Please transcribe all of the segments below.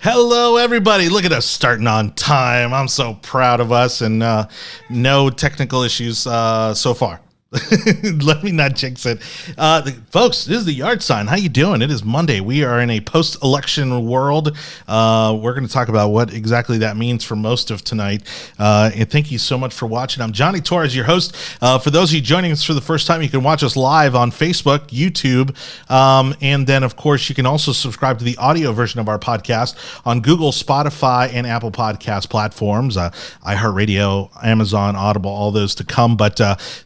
Hello, everybody. Look at us starting on time. I'm so proud of us, and no technical issues so far. Let me not jinx it. Folks, this is the Yard Sign. How you doing? It is Monday. We are in a post-election world. We're going to talk about what exactly that means for most of tonight. And thank you so much for watching. I'm Jonny Torres, your host. For those of you joining us for the first time, you can watch us live on Facebook, YouTube, and then, of course, you can also subscribe to the audio version of our podcast on Google, Spotify, and Apple Podcast platforms, iHeartRadio, Amazon, Audible, all those to come. But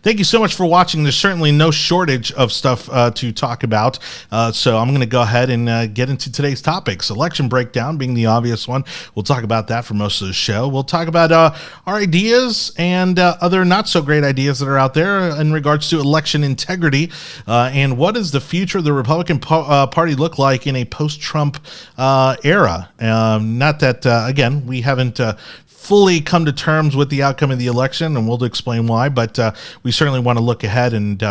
thank you so much for watching. There's certainly no shortage of stuff to talk about, so I'm going to go ahead and get into today's topics. Election breakdown being the obvious one. We'll talk about that for most of the show. We'll talk about our ideas and other not so great ideas that are out there in regards to election integrity, and what does the future of the Republican Party look like in a post-Trump era. Not that, again, we haven't fully come to terms with the outcome of the election, and we'll explain why, but we certainly want to look ahead and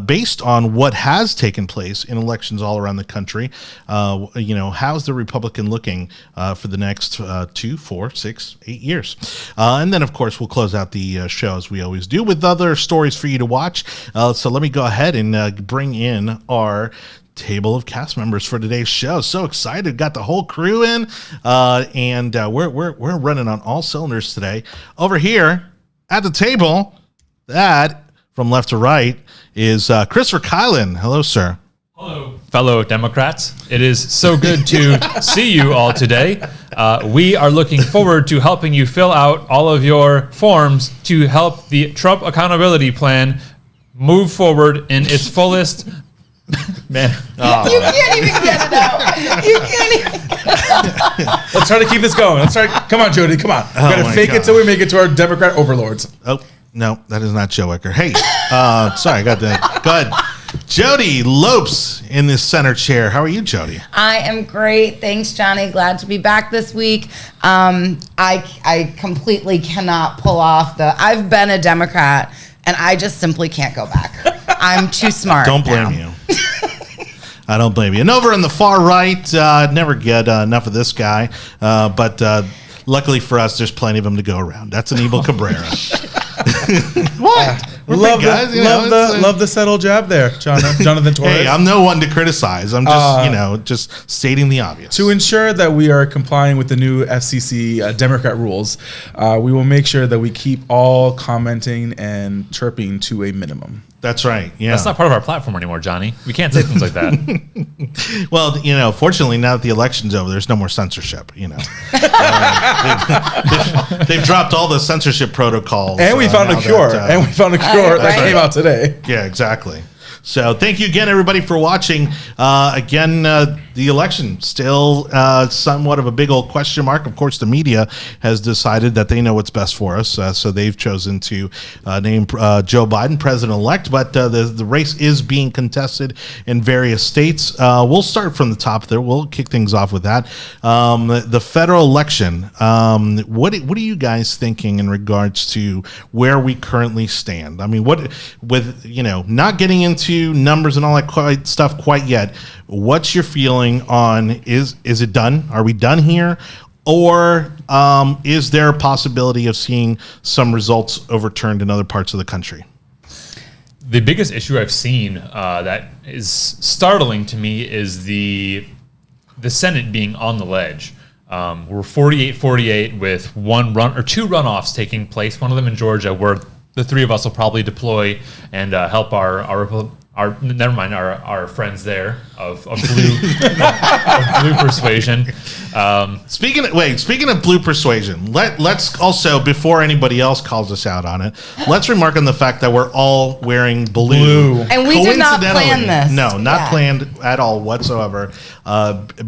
based on what has taken place in elections all around the country, how's the Republican looking for the next 2, 4, 6, 8 years? And then, of course, we'll close out the show as we always do with other stories for you to watch. So let me go ahead and bring in our table of cast members for today's show. So excited, got the whole crew in, and we're running on all cylinders today. Over here at the table, that from left to right is Chris VerKuilen. Hello, sir. Hello, fellow Democrats. It is so good to see you all today. We are looking forward to helping you fill out all of your forms to help the Trump accountability plan move forward in its fullest. Man, you can't even get it out. You can't even get it out. Let's try to keep this going. Let's try. Come on, Jodie. Come on. We gotta fake it till we make it to our Democrat overlords. Oh no, that is not Joe Ecker. Hey, sorry, I got that. Go ahead. Jodie Lopes in this center chair. How are you, Jodie? I am great. Thanks, Jonny. Glad to be back this week. I completely cannot pull off I've been a Democrat, and I just simply can't go back. I'm too smart. Don't blame you. I don't blame you. And over on the far right, never get enough of this guy, but luckily for us, there's plenty of them to go around. That's Anibal Cabrera. What? We're love big guys. love the subtle jab there, Jonathan Torres. Hey, I'm no one to criticize. I'm just, just stating the obvious. To ensure that we are complying with the new FCC Democrat rules, we will make sure that we keep all commenting and chirping to a minimum. That's right. Yeah. That's not part of our platform anymore, Jonny. We can't say things like that. Well, fortunately, now that the election's over, there's no more censorship. They've dropped all the censorship protocols. And we found a cure. That came out today. Yeah, exactly. So thank you again, everybody, for watching. The election still somewhat of a big old question mark. Of course, the media has decided that they know what's best for us, so they've chosen to name Joe Biden president-elect, but the race is being contested in various states. We'll start from the top there. We'll kick things off with that. The federal election, what are you guys thinking in regards to where we currently stand? I mean, not getting into numbers and all that stuff quite yet, what's your feeling on is it done? Are we done here? Or is there a possibility of seeing some results overturned in other parts of the country? The biggest issue I've seen that is startling to me is the Senate being on the ledge. We're 48-48 with two runoffs taking place, one of them in Georgia, where the three of us will probably deploy and help our friends there of blue of blue persuasion. Speaking of blue persuasion, let's also, before anybody else calls us out on it, let's remark on the fact that we're all wearing blue. And we did not plan this. No, not planned at all whatsoever.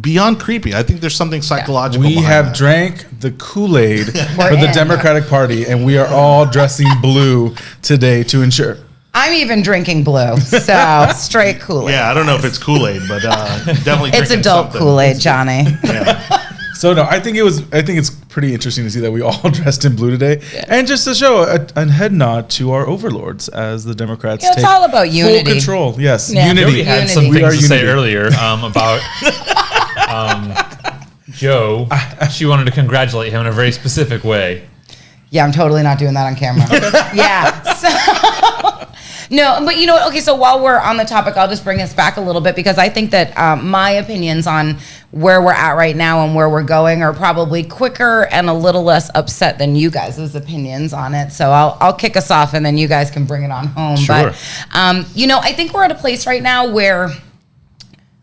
Beyond creepy. I think there's something psychological. We have drank the Kool-Aid for the Democratic Party, and we are all dressing blue today to ensure. I'm even drinking blue, so straight Kool-Aid. Yeah, I don't know if it's Kool-Aid, but definitely it's adult something. Kool-Aid, Jonny. Yeah. So no, I think it's pretty interesting to see that we all dressed in blue today, and just to show a head nod to our overlords as the Democrats take it's all about unity, full control. Yes, yeah. unity. Jodie had some things to say earlier about Joe, she wanted to congratulate him in a very specific way. Yeah, I'm totally not doing that on camera. Yeah. No, but you know what? Okay, so while we're on the topic, I'll just bring us back a little bit because I think that my opinions on where we're at right now and where we're going are probably quicker and a little less upset than you guys' opinions on it. So I'll kick us off and then you guys can bring it on home. Sure. But, you know, I think we're at a place right now where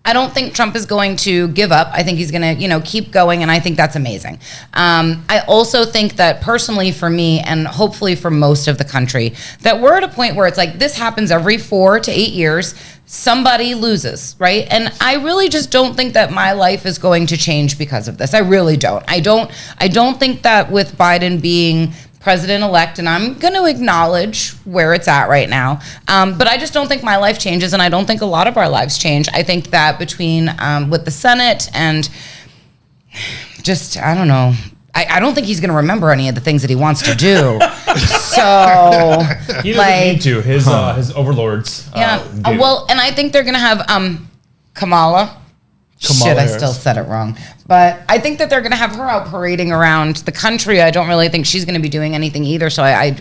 I don't think Trump is going to give up. I think he's going to, you know, keep going, and I think that's amazing. I also think that personally for me, and hopefully for most of the country, that we're at a point where it's like this happens every 4 to 8 years. Somebody loses, right? And I really just don't think that my life is going to change because of this. I really don't. I don't think that with Biden being president-elect, and I'm going to acknowledge where it's at right now. But I just don't think my life changes, and I don't think a lot of our lives change. I think that between with the Senate and just, I don't know, I don't think he's going to remember any of the things that he wants to do. So, He doesn't need to. His overlords. yeah. Do. Well, and I think they're going to have Kamala. Shit, I Harris. still said it wrong. But I think that they're going to have her out parading around the country. I don't really think she's going to be doing anything either. So I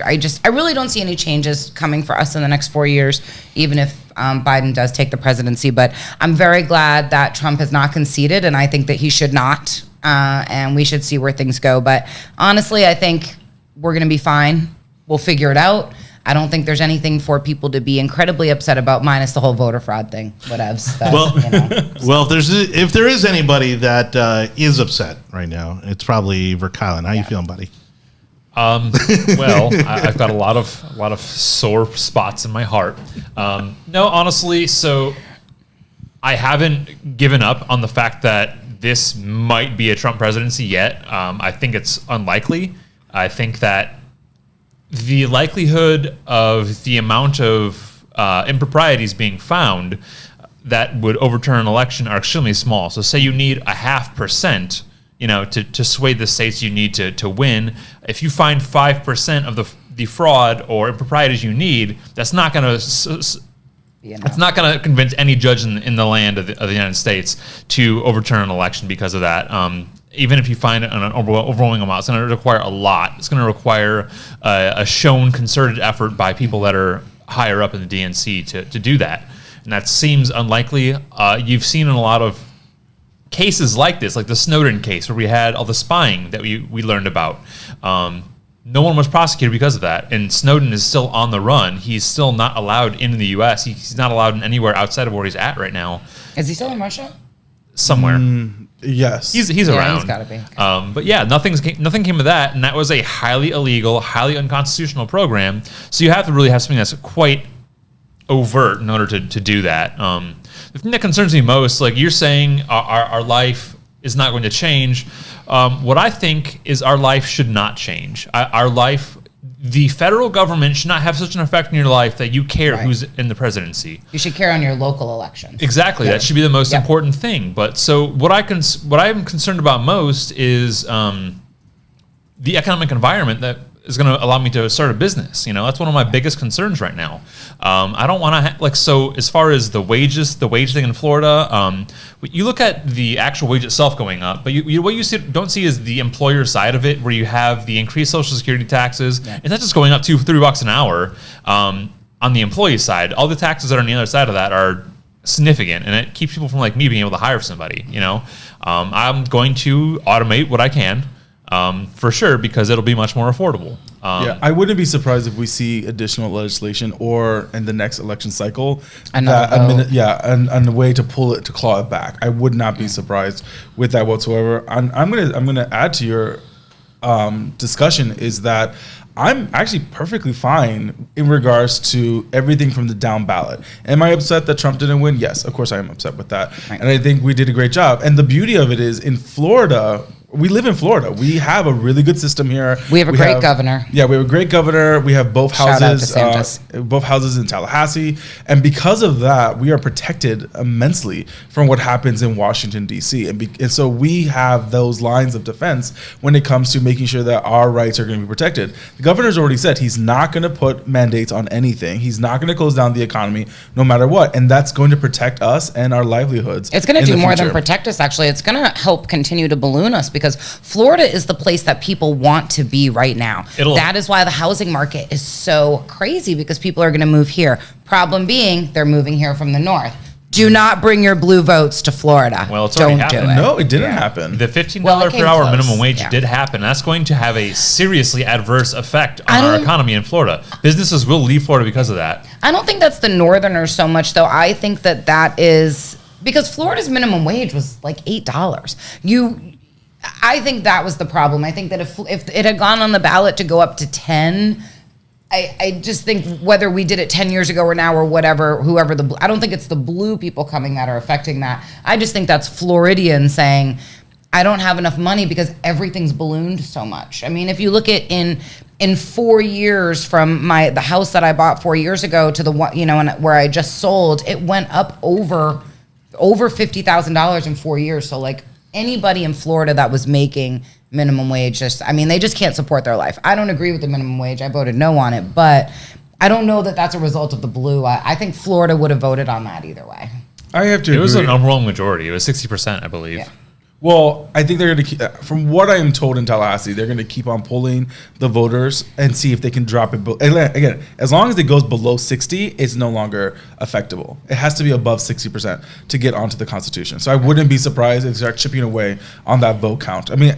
really don't see any changes coming for us in the next 4 years, even if Biden does take the presidency. But I'm very glad that Trump has not conceded, and I think that he should not. And we should see where things go. But honestly, I think we're going to be fine. We'll figure it out. I don't think there's anything for people to be incredibly upset about, minus the whole voter fraud thing. Whatevs. But, Well, you know. well, if there is anybody that is upset right now, it's probably VerKuilen. How you feeling, buddy? Well, I've got a lot of sore spots in my heart. No, honestly, so I haven't given up on the fact that this might be a Trump presidency yet. I think it's unlikely. I think that the likelihood of the amount of improprieties being found that would overturn an election are extremely small. So say you need 0.5%, you know, to sway the states you need to win. If you find 5% of the fraud or improprieties you need, that's not going to it's not going to convince any judge in the land of the United States to overturn an election because of that. Even if you find an overwhelming amount, it's going to require a lot. It's going to require a shown concerted effort by people that are higher up in the DNC to do that. And that seems unlikely. You've seen in a lot of cases like this, like the Snowden case, where we had all the spying that we learned about. No one was prosecuted because of that. And Snowden is still on the run. He's still not allowed in the U.S. He's not allowed in anywhere outside of where he's at right now. Is he still in Russia? Somewhere. Yes. He's Yeah, around. he's gotta be. But yeah, nothing came of that, and that was a highly illegal, highly unconstitutional program. So you have to really have something that's quite overt in order to do that. The thing that concerns me most, like you're saying, our life is not going to change. What I think is our life should not change. Our life, the federal government should not have such an effect in your life that you care Right. who's in the presidency. You should care on your local elections. Exactly. That should be the most Yep. important thing. But so what I'm concerned about most is the economic environment that is going to allow me to start a business. You know, that's one of my biggest concerns right now. I don't want to so as far as the wage thing in Florida, you look at the actual wage itself going up, but what you don't see is the employer side of it, where you have the increased Social Security taxes, and that's just going up $2-3 an hour. On the employee side, all the taxes that are on the other side of that are significant, and it keeps people from like me being able to hire somebody. You know, I'm going to automate what I can. For sure, because it'll be much more affordable. Yeah, I wouldn't be surprised if we see additional legislation or in the next election cycle Another vote. and a way to claw it back. I would not be surprised with that whatsoever. I'm gonna add to your discussion is that I'm actually perfectly fine in regards to everything from the down ballot. Am I upset that Trump didn't win? Yes, of course I am upset with that. Right. And I think we did a great job. And the beauty of it is in Florida, we live in Florida. We have a really good system here. We have a great governor. Yeah, we have a great governor. We have both Shout out houses, both houses in Tallahassee, and because of that, we are protected immensely from what happens in Washington D.C. And so we have those lines of defense when it comes to making sure that our rights are going to be protected. The governor's already said he's not going to put mandates on anything. He's not going to close down the economy, no matter what, and that's going to protect us and our livelihoods. It's going to do more than protect us. Actually, it's going to help continue to balloon us, because Florida is the place that people want to be right now. That is why the housing market is so crazy, because people are going to move here. Problem being, they're moving here from the north. Do not bring your blue votes to Florida. Well, it's already happened. No, it didn't happen. The $15 per hour minimum wage did happen. That's going to have a seriously adverse effect on our economy in Florida. Businesses will leave Florida because of that. I don't think that's the Northerners so much, though. I think that is because Florida's minimum wage was like $8. I think that was the problem. I think that if it had gone on the ballot to go up to 10, I just think whether we did it 10 years ago or now or whatever, I don't think it's the blue people coming that are affecting that. I just think that's Floridians saying, I don't have enough money because everything's ballooned so much. I mean, if you look at in 4 years from the house that I bought 4 years ago to the one, and where I just sold, it went up over $50,000 in 4 years. So like, anybody in Florida that was making minimum wage, they just can't support their life. I don't agree with the minimum wage. I voted no on it, but I don't know that that's a result of the blue. I think Florida would have voted on that either way. I have to agree. It was an overwhelming majority. It was 60%, I believe. Yeah. Well, I think they're going to, from what I am told in Tallahassee, they're going to keep on polling the voters and see if they can drop it. Again, as long as it goes below 60, it's no longer effectable. It has to be above 60% to get onto the Constitution. So I wouldn't be surprised if they start chipping away on that vote count. I mean,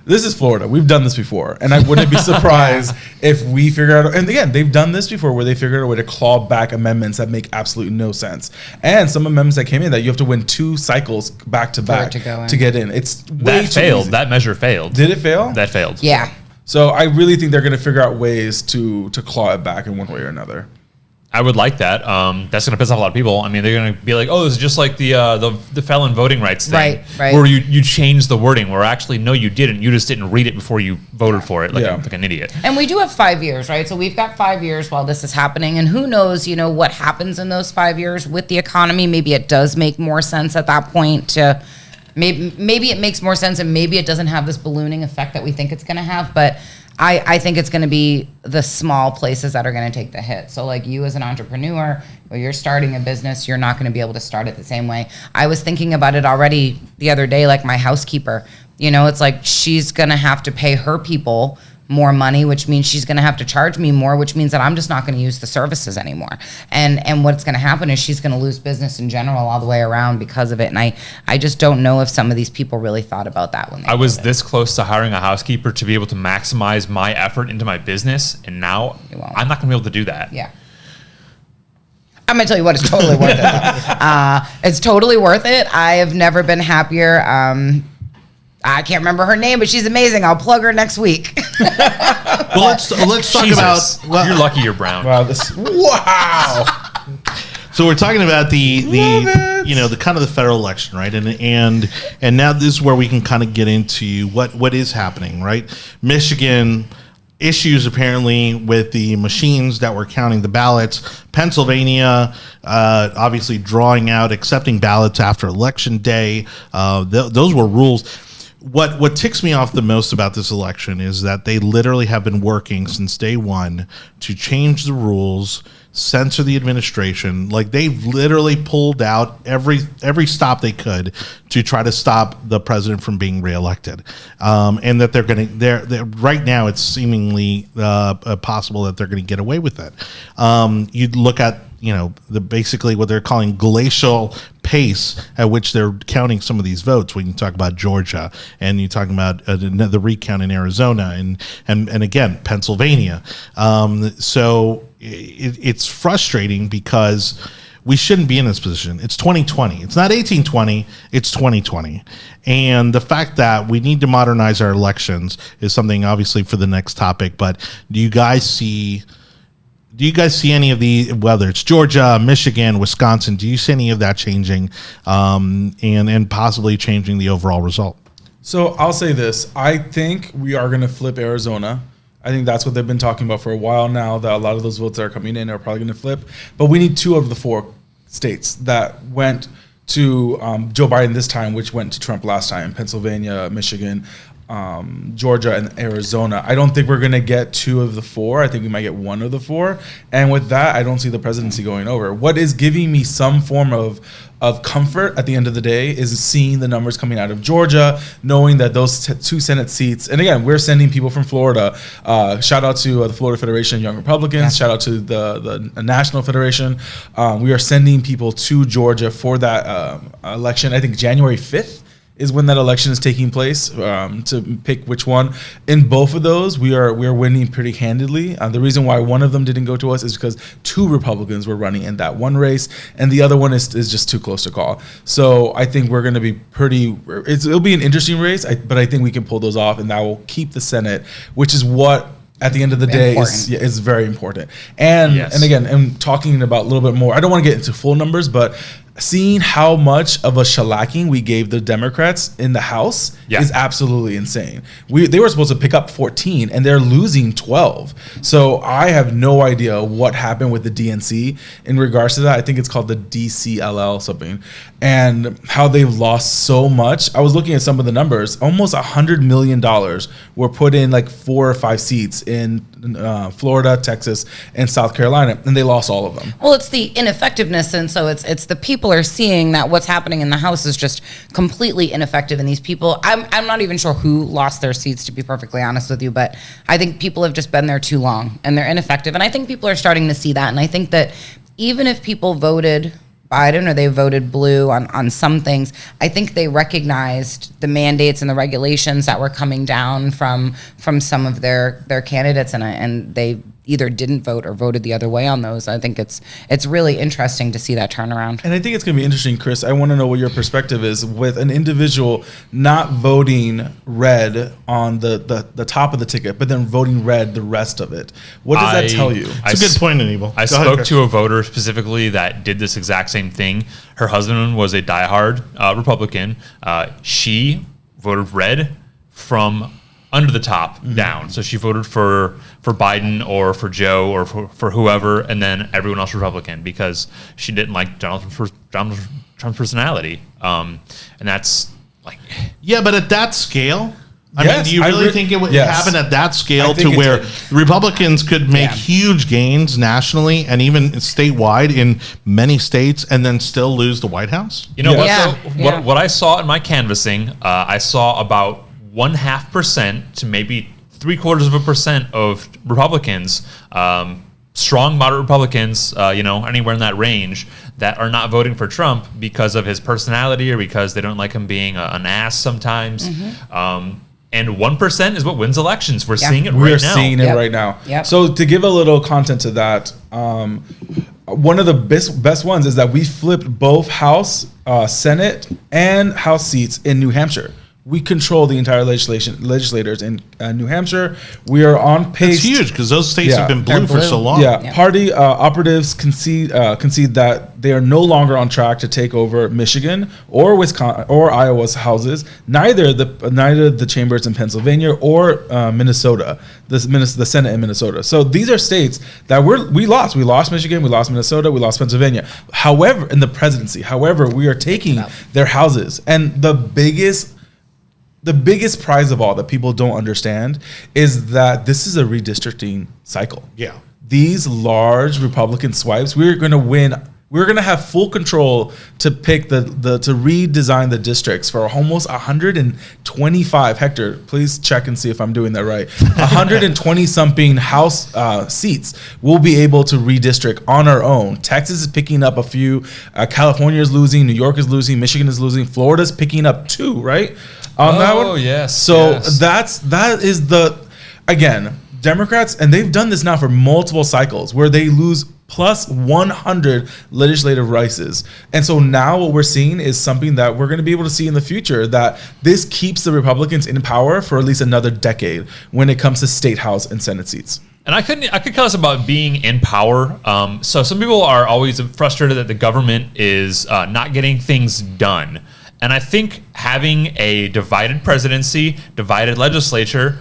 this is Florida. We've done this before. And I wouldn't be surprised if we figure out, and again, they've done this before where they figured out a way to claw back amendments that make absolutely no sense. And some amendments that came in that you have to win 2 cycles back to back to get in. It's way that failed. Easy. That measure failed. Did it fail? That failed. Yeah. So I really think they're going to figure out ways to claw it back in one way or another. I would like that. That's going to piss off a lot of people. I mean, they're going to be like, "Oh, this is just like the felon voting rights thing, right? Where you changed the wording. Where actually, no, you didn't. You just didn't read it before you voted for it, like an idiot." And we do have 5 years, right? So we've got 5 years while this is happening, and who knows, what happens in those 5 years with the economy. Maybe it does make more sense at that point to. Maybe it makes more sense, and maybe it doesn't have this ballooning effect that we think it's going to have, but. I think it's going to be the small places that are going to take the hit. So like you as an entrepreneur, or you're starting a business, you're not going to be able to start it the same way. I was thinking about it already the other day, like my housekeeper. It's like she's going to have to pay her people more money, which means she's going to have to charge me more, which means that I'm just not going to use the services anymore. And what's going to happen is she's going to lose business in general all the way around because of it. And I just don't know if some of these people really thought about that when they I was this close to hiring a housekeeper to be able to maximize my effort into my business, and now I'm not going to be able to do that. Yeah. I'm going to tell you what, it's totally worth it. It's totally worth it. I have never been happier. I can't remember her name, but she's amazing. I'll plug her next week. Well, let's talk about. Well, you're lucky you're brown. Wow. So we're talking about the kind of the federal election, right? And now this is where we can kind of get into what is happening, right? Michigan issues apparently with the machines that were counting the ballots. Pennsylvania obviously drawing out, accepting ballots after election day. Those were rules. What ticks me off the most about this election is that they literally have been working since day one to change the rules, censor the administration. Like they've literally pulled out every stop they could to try to stop the president from being reelected. And that they're right now it's seemingly possible that they're going to get away with it. You look at basically what they're calling glacial pace at which they're counting some of these votes when you talk about Georgia and you talk about the recount in Arizona and again Pennsylvania. So it's frustrating because we shouldn't be in this position. It's 2020. It's not 1820. It's 2020. And the fact that we need to modernize our elections is something obviously for the next topic. But do you guys see any of the, whether it's Georgia, Michigan, Wisconsin, do you see any of that changing and possibly changing the overall result? So I'll say this. I think we are going to flip Arizona. I think that's what they've been talking about for a while now, that a lot of those votes that are coming in are probably going to flip. But we need 2 of the 4 states that went to Joe Biden this time, which went to Trump last time: Pennsylvania, Michigan, Georgia, and Arizona. I don't think we're going to get 2 of the 4. I think we might get 1 of the 4. And with that, I don't see the presidency going over. What is giving me some form of comfort at the end of the day is seeing the numbers coming out of Georgia, knowing that those 2 Senate seats, and again, we're sending people from Florida. Shout out to the Florida Federation of Young Republicans. Yeah. Shout out to the National Federation. We are sending people to Georgia for that election. I think January 5th is when that election is taking place, to pick which one. In both of those, we are winning pretty handedly. The reason why one of them didn't go to us is because 2 Republicans were running in that one race, and the other one is just too close to call. So I think we're going to be it'll be an interesting race, but I think we can pull those off, and that will keep the Senate, which is what at the end of the day is very important. And and again, I'm talking about a little bit more. I don't want to get into full numbers, but seeing how much of a shellacking we gave the Democrats in the House is absolutely insane. They were supposed to pick up 14, and they're losing 12. So I have no idea what happened with the DNC in regards to that. I think it's called the DCLL something, and how they've lost so much. I was looking at some of the numbers. Almost $100 million were put in like 4 or 5 seats in Florida, Texas, and South Carolina, and they lost all of them. Well, it's the ineffectiveness, and so it's the people are seeing that what's happening in the House is just completely ineffective, and these people, I'm not even sure who lost their seats, to be perfectly honest with you, but I think people have just been there too long, and they're ineffective, and I think people are starting to see that, and I think that even if people voted Biden or they voted blue on some things, I think they recognized the mandates and the regulations that were coming down from some of their candidates, and they either didn't vote or voted the other way on those. I think it's really interesting to see that turnaround. And I think it's going to be interesting, Chris. I want to know what your perspective is with an individual not voting red on the top of the ticket, but then voting red the rest of it. What does that tell you? It's a good point, Anibal. I spoke to a voter specifically that did this exact same thing. Her husband was a diehard Republican. She voted red from under the top down. So she voted for Biden or for Joe or for whoever, and then everyone else Republican because she didn't like Donald Trump's personality. And that's like... Yeah, but at that scale... I mean, do you really think it would happen at that scale to where Republicans could make huge gains nationally and even statewide in many states and then still lose the White House? You know what I saw in my canvassing, I saw about 0.5% to maybe 0.75% of Republicans, strong moderate Republicans, anywhere in that range, that are not voting for Trump because of his personality or because they don't like him being an ass sometimes. And 1% is what wins elections. We're seeing it right now. We're seeing it right now. So to give a little content to that, one of the best ones is that we flipped both House, Senate, and House seats in New Hampshire. We control the entire legislators in New Hampshire. We are on pace. It's huge because those states have been blue for so long. Party operatives concede that they are no longer on track to take over Michigan or Wisconsin or Iowa's houses. Neither the chambers in Pennsylvania or Minnesota, the Senate in Minnesota. So these are states that we lost. We lost Michigan. We lost Minnesota. We lost Pennsylvania. However, in the presidency, we are taking their houses, and the biggest prize of all that people don't understand is that this is a redistricting cycle. Yeah. These large Republican swipes, we're going to win. We're going to have full control to pick to redesign the districts for almost 125. Hector, please check and see if I'm doing that right. 120 something House seats we'll be able to redistrict on our own. Texas is picking up a few. California is losing. New York is losing. Michigan is losing. Florida's picking up 2, right? That one? Yes. So that is again, Democrats, and they've done this now for multiple cycles where they lose plus 100 legislative races. And so now what we're seeing is something that we're going to be able to see in the future, that this keeps the Republicans in power for at least another decade when it comes to state house and Senate seats. And I could tell us about being in power. So some people are always frustrated that the government is not getting things done. And I think having a divided presidency, divided legislature,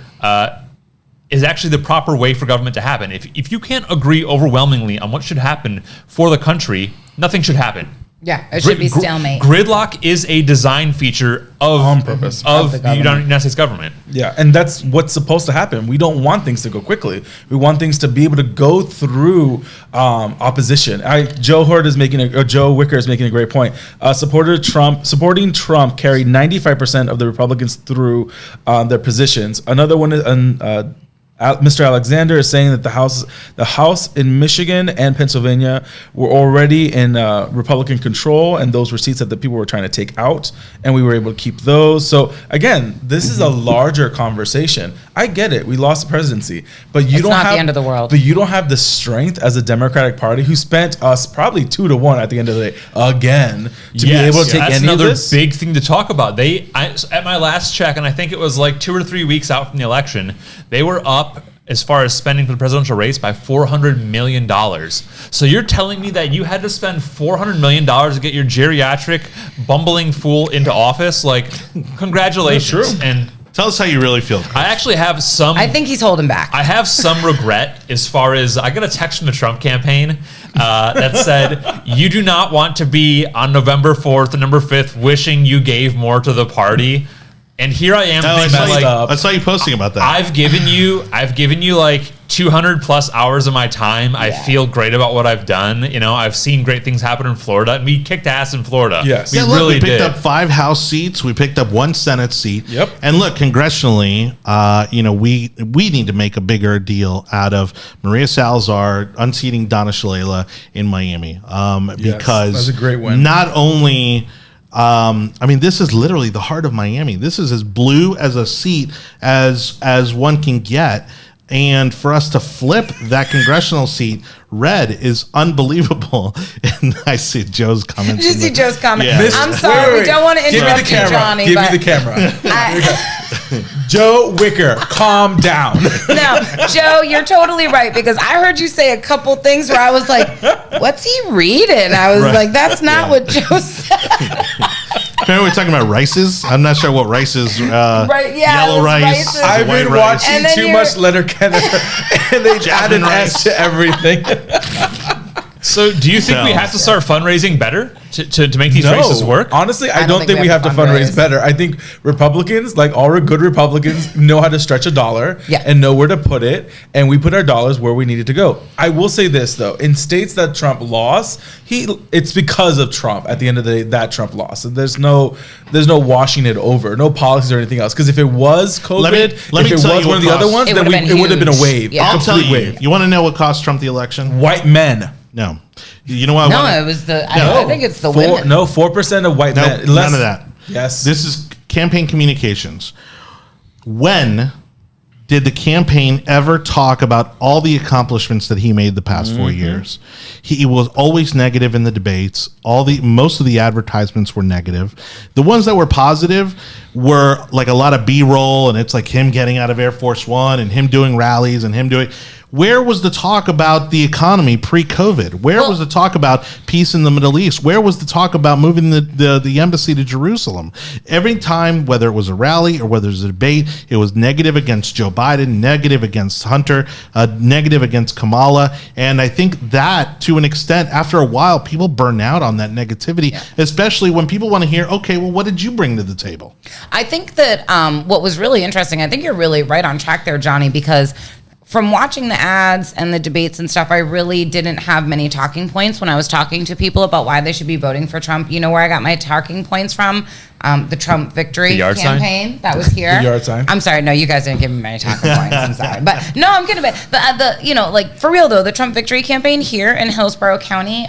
is actually the proper way for government to happen. If you can't agree overwhelmingly on what should happen for the country, nothing should happen. Yeah, it should be stalemate. Gridlock is a design feature on purpose of the United States government. Yeah, and that's what's supposed to happen. We don't want things to go quickly. We want things to be able to go through opposition. Joe Wicker is making a great point. Supporting Trump carried 95% of the Republicans through their positions. Another one is Mr. Alexander is saying that the House in Michigan and Pennsylvania were already in Republican control, and those were seats that the people were trying to take out, and we were able to keep those. So again, this is a larger conversation. I get it. We lost the presidency, but it's not the end of the world. But you don't have the strength as a Democratic Party, who spent us probably 2-1 at the end of the day again to be able to take any of this. That's another big thing to talk about. At my last check, and I think it was like 2 or 3 weeks out from the election, they were up as far as spending for the presidential race by $400 million. So you're telling me that you had to spend $400 million to get your geriatric bumbling fool into office? Like, congratulations. True. And tell us how you really feel, Chris. I actually have some... I think he's holding back. I have some regret as far as... I got a text from the Trump campaign that said, you do not want to be on November 4th and November 5th wishing you gave more to the party. And here I am. I saw you posting about that. I've given you like 200 plus hours of my time. Yeah. I feel great about what I've done. You know, I've seen great things happen in Florida, and we kicked ass in Florida. Yes, we picked up 5 House seats. We picked up 1 Senate seat. Yep. And look, congressionally, we need to make a bigger deal out of Maria Salazar unseating Donna Shalala in Miami, because that's a great win. Not only. This is literally the heart of Miami. This is as blue as a seat as one can get. And for us to flip that congressional seat red is unbelievable. And I see Joe's comments. Did you see Joe's comment? Yeah. I'm sorry, we don't want to interrupt you, Johnny. Give me the camera. Joe Wicker, calm down. No, Joe, you're totally right, because I heard you say a couple things where I was like, what's he reading? I was like, that's not what Joe said. Apparently we're talking about rices. I'm not sure what rices. Yellow rice. I've been watching too much Letterkenny, and they added S to everything. So do you think we have to start fundraising better to make these races work? Honestly, I don't think we have to fundraise better. I think Republicans, like all good Republicans, know how to stretch a dollar and know where to put it, and we put our dollars where we needed to go. I will say this, though. In states that Trump lost, it's because of Trump at the end of the day that Trump lost. So there's no washing it over, no policies or anything else. Because if it was COVID, if it was one of the other ones, then it would have been a wave. Yeah. I'll tell you. You want to know what cost Trump the election? White men. No. You know what? It was I think it's the women. No, 4% of white men. None of that. Yes. This is campaign communications. When did the campaign ever talk about all the accomplishments that he made the past 4 years? He was always negative in the debates. Most of the advertisements were negative. The ones that were positive were like a lot of B-roll, and it's like him getting out of Air Force One and him doing rallies and him doing... Where was the talk about the economy pre-COVID? Where was the talk about peace in the Middle East? Where was the talk about moving the embassy to Jerusalem? Every time, whether it was a rally or whether it was a debate, it was negative against Joe Biden, negative against Hunter, negative against Kamala. And I think that, to an extent, after a while, people burn out on that negativity, especially when people want to hear, okay, well, what did you bring to the table? I think that what was really interesting, I think you're really right on track there, Johnny, because from watching the ads and the debates and stuff, I really didn't have many talking points when I was talking to people about why they should be voting for Trump. You know where I got my talking points from? The Trump victory campaign that was here. The yard sign. I'm sorry, no, you guys didn't give me many talking points. I'm sorry, but no, I'm kidding. But for real though, the Trump victory campaign here in Hillsborough County,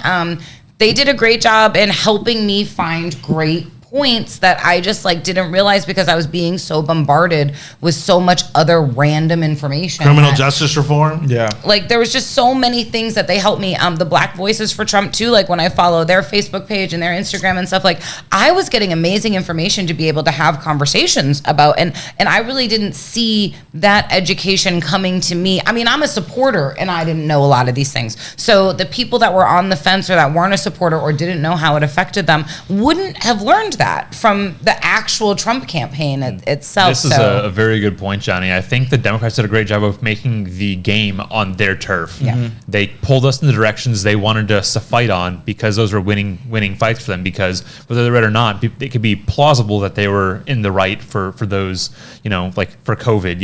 they did a great job in helping me find great points that I just didn't realize because I was being so bombarded with so much other random information. Criminal justice reform? Yeah. There was just so many things that they helped me. The Black Voices for Trump too, when I follow their Facebook page and their Instagram and stuff, I was getting amazing information to be able to have conversations about, and I really didn't see that education coming to me. I mean, I'm a supporter and I didn't know a lot of these things. So the people that were on the fence or that weren't a supporter or didn't know how it affected them wouldn't have learned that from the actual Trump campaign itself. This is a very good point, Johnny. I think the Democrats did a great job of making the game on their turf. Yeah. Mhm. They pulled us in the directions they wanted us to fight on because those were winning fights for them. Because whether they're right or not, it could be plausible that they were in the right for those, like for COVID,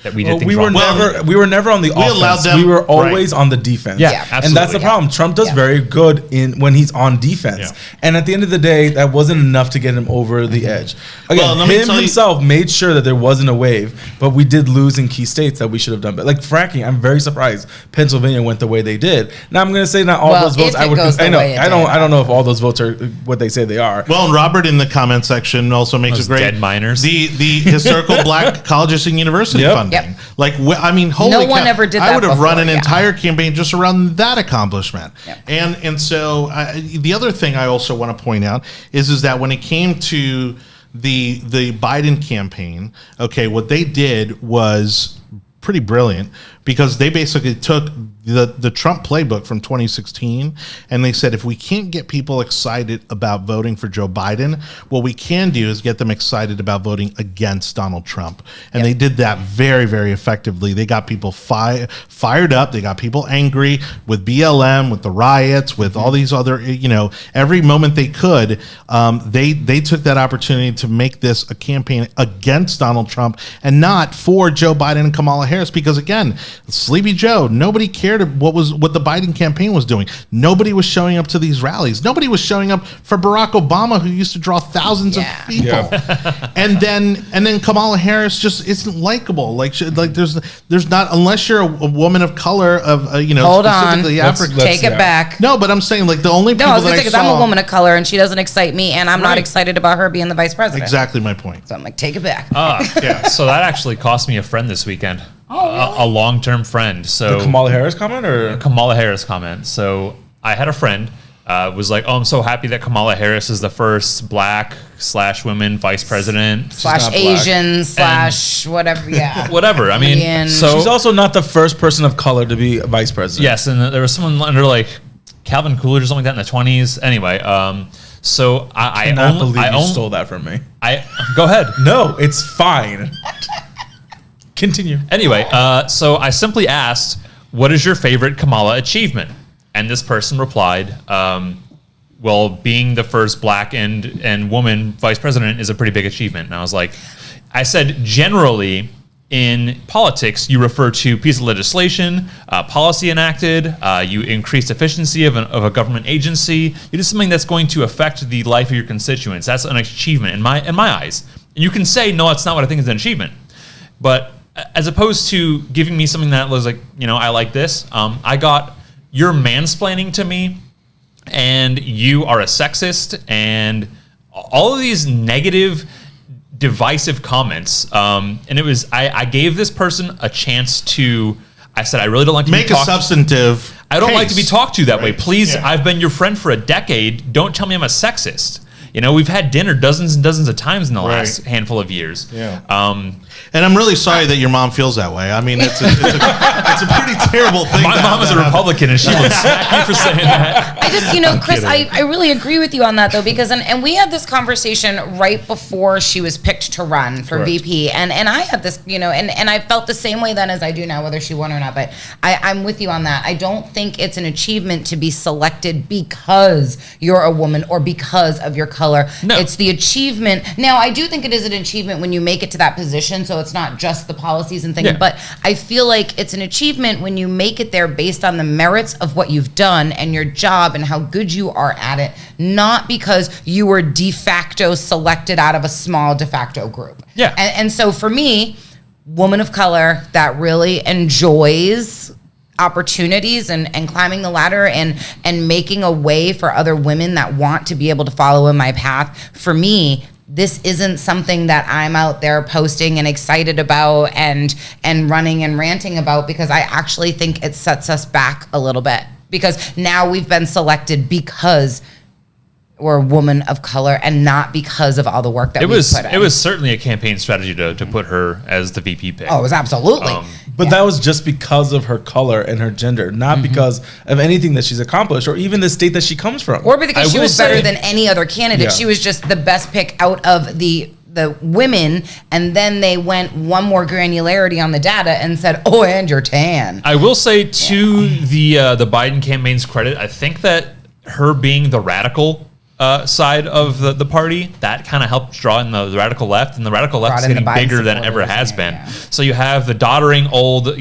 that we did things wrong. We were never on the offense. We were always on the defense. Yeah, absolutely. And that's the problem. Trump does very good when he's on defense. Yeah. And at the end of the day, that wasn't enough to get him over the edge. Again, him himself made sure that there wasn't a wave, but we did lose in key states that we should have done. But like fracking, I'm very surprised Pennsylvania went the way they did. Now I'm going to say not all those votes. I don't know if all those votes are what they say they are. Well, and Robert in the comment section also makes a great dead miners. The historical Black colleges and university funding. Yep. Like, I mean, holy No one ever did that I would have run before, an entire campaign just around that accomplishment. Yep. And so the other thing I also want to point out is that when it came to the Biden campaign, okay, what they did was pretty brilliant because they basically took the Trump playbook from 2016 and they said, if we can't get people excited about voting for Joe Biden, what we can do is get them excited about voting against Donald Trump. And they did that very, very effectively. They got people fired up. They got people angry with BLM, with the riots, with all these other, every moment they could, they took that opportunity to make this a campaign against Donald Trump and not for Joe Biden and Kamala Harris. Because again, Sleepy Joe, nobody cared what the Biden campaign was doing. Nobody was showing up to these rallies. Nobody was showing up for Barack Obama, who used to draw thousands of people. Yeah. And then Kamala Harris just isn't likable. Like there's not, unless you're a woman of color of Hold specifically on. African. Take it back. No, but I'm saying like the only people that I saw. I'm a woman of color and she doesn't excite me, and I'm not excited about her being the vice president. Exactly my point. So I'm like, take it back. Yeah. So that actually cost me a friend this weekend. A long-term friend. So the Kamala Harris comment or Kamala Harris comment. So I had a friend was like, "Oh, I'm so happy that Kamala Harris is the first Black/woman vice president / Asian / whatever." Yeah, whatever. I mean, so she's also not the first person of color to be vice president. Yes, and there was someone under like Calvin Coolidge or something like that in the 20s. Anyway, so I cannot believe you stole that from me. Go ahead. No, it's fine. Continue. Anyway, so I simply asked, what is your favorite Kamala achievement? And this person replied, well, being the first Black and woman vice president is a pretty big achievement. And I said, generally in politics, you refer to piece of legislation, policy enacted, you increase efficiency of a government agency. You do something that's going to affect the life of your constituents. That's an achievement in my eyes. And you can say, no, that's not what I think is an achievement. But as opposed to giving me something that was like, I like this, I got, you're mansplaining to me, and you are a sexist, and all of these negative, divisive comments. And it was, I gave this person a chance to, I said, I really don't like to make a substantive. I don't like to be talked to that way. Please, Yeah. I've been your friend for a decade. Don't tell me I'm a sexist. We've had dinner dozens and dozens of times in the last handful of years. Yeah. And I'm really sorry that your mom feels that way. I mean, it's a pretty terrible thing. My mom is a Republican, and she would smack me for saying that. I just, Chris, I really agree with you on that, though, because, and we had this conversation right before she was picked to run for VP. And I had this, and I felt the same way then as I do now, whether she won or not. But I'm with you on that. I don't think it's an achievement to be selected because you're a woman or because of your color. No. It's the achievement. Now, I do think it is an achievement when you make it to that position. So it's not just the policies and things, but I feel like it's an achievement when you make it there based on the merits of what you've done and your job and how good you are at it, not because you were de facto selected out of a small de facto group. Yeah. And so for me, woman of color that really enjoys opportunities and climbing the ladder and making a way for other women that want to be able to follow in my path, for me, this isn't something that I'm out there posting and excited about and running and ranting about, because I actually think it sets us back a little bit, because now we've been selected because or a woman of color, and not because of all the work that it we was. put in. It was certainly a campaign strategy to put her as the VP pick. Oh, it was absolutely. But that was just because of her color and her gender, not because of anything that she's accomplished or even the state that she comes from. Or because I she will was better say- than any other candidate. Yeah. She was just the best pick out of the women, and then they went one more granularity on the data and said, "Oh, and you're tan." I will say to the Biden campaign's credit, I think that her being the radical side of the party, that kind of helped draw in the radical left, and the radical left Brought is in the getting Biden bigger than it ever supporters, has yeah, been. yeah. So you have the doddering old, a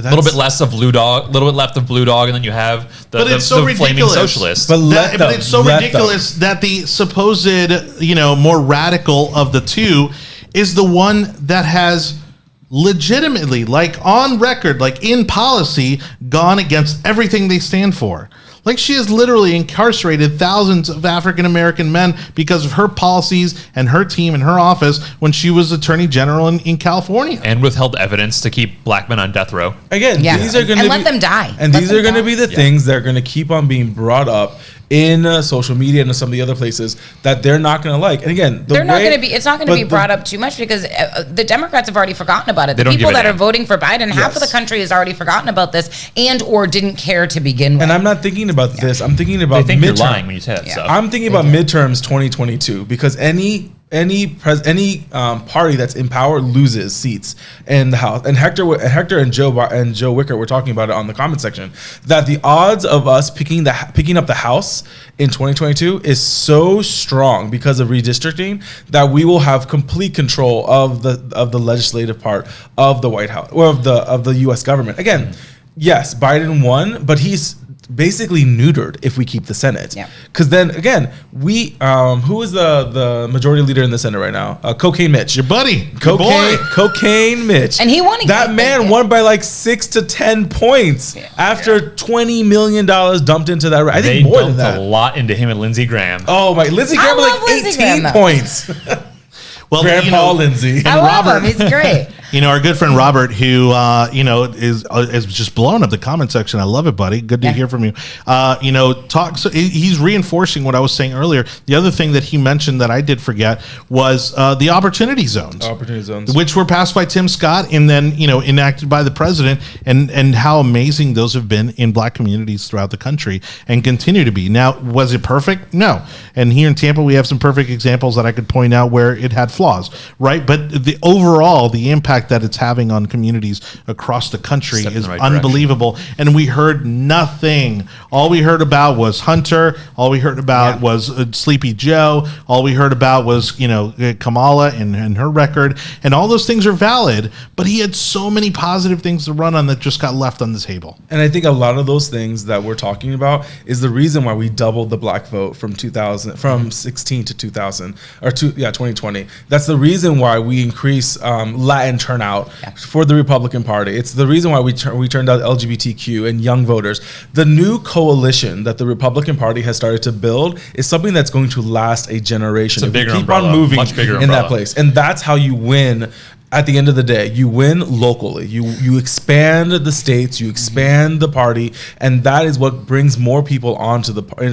little bit less of blue dog, a little bit left of blue dog, and then you have the flaming ridiculous. socialist. But But it's so ridiculous that the supposed, more radical of the two is the one that has legitimately, like on record, like in policy, gone against everything they stand for. Like, she has literally incarcerated thousands of African American men because of her policies and her team and her office when she was Attorney General in California. and withheld evidence to keep black men on death row. Again, Yeah. these are going And to let them die. And Let these them are going to die. be the things that are going to keep on being brought up in social media and some of the other places that they're not going to like. And again, They're not going to be. It's not going to be brought up too much because the Democrats have already forgotten about it. They The don't people give a that are damn. voting for Biden, half of the Yes. country has already forgotten about this and or didn't care to begin with. And I'm not thinking about this. I'm thinking They about think you're midterm. lying when you say that Yeah. stuff. I'm thinking about midterms 2022 because any party that's in power loses seats in the House. And Hector and Joe Wicker were talking about it on the comment section that the odds of us picking up the House in 2022 is so strong because of redistricting that we will have complete control of the legislative part of the White House or of the U.S. government. Again, yes, Biden won, but he's basically neutered if we keep the Senate. Yeah. Because then again, we who is the majority leader in the Senate right now? Cocaine Mitch. Your buddy, your boy. Cocaine Mitch. And he won again. That man won by like 6 to 10 points after $20 million dumped into that. I They think more than dumped that. a lot into him and Lindsey Graham. Oh my, Lindsey Graham with love like Lindsey 18 Graham, though. points. Well, Grandpa Lindsey. I love Robert- him. He's great. Our good friend Robert, who is just blowing up the comment section. I love it, buddy. Good to hear from you. So he's reinforcing what I was saying earlier. The other thing that he mentioned that I did forget was the opportunity zones. Opportunity zones. Which were passed by Tim Scott and then, enacted by the president, and how amazing those have been in black communities throughout the country and continue to be. Now, was it perfect? No. And here in Tampa, we have some perfect examples that I could point out where it had flaws, right? But the overall, the impact that it's having on communities across the country Step in is the right unbelievable. And we heard nothing. All we heard about was Hunter. All we heard about was Sleepy Joe. All we heard about was, Kamala and her record. And all those things are valid, but he had so many positive things to run on that just got left on the table. And I think a lot of those things that we're talking about is the reason why we doubled the black vote from 16 to 2000 or 2020. That's the reason why we increase Latin turnout for the Republican Party. It's the reason why we turned out LGBTQ and young voters. The new coalition that the Republican Party has started to build is something that's going to last a generation. It's a If we bigger keep umbrella, on moving much bigger in umbrella. that place, and that's how you win. At the end of the day, you win locally. You expand the states, you expand the party, and that is what brings more people onto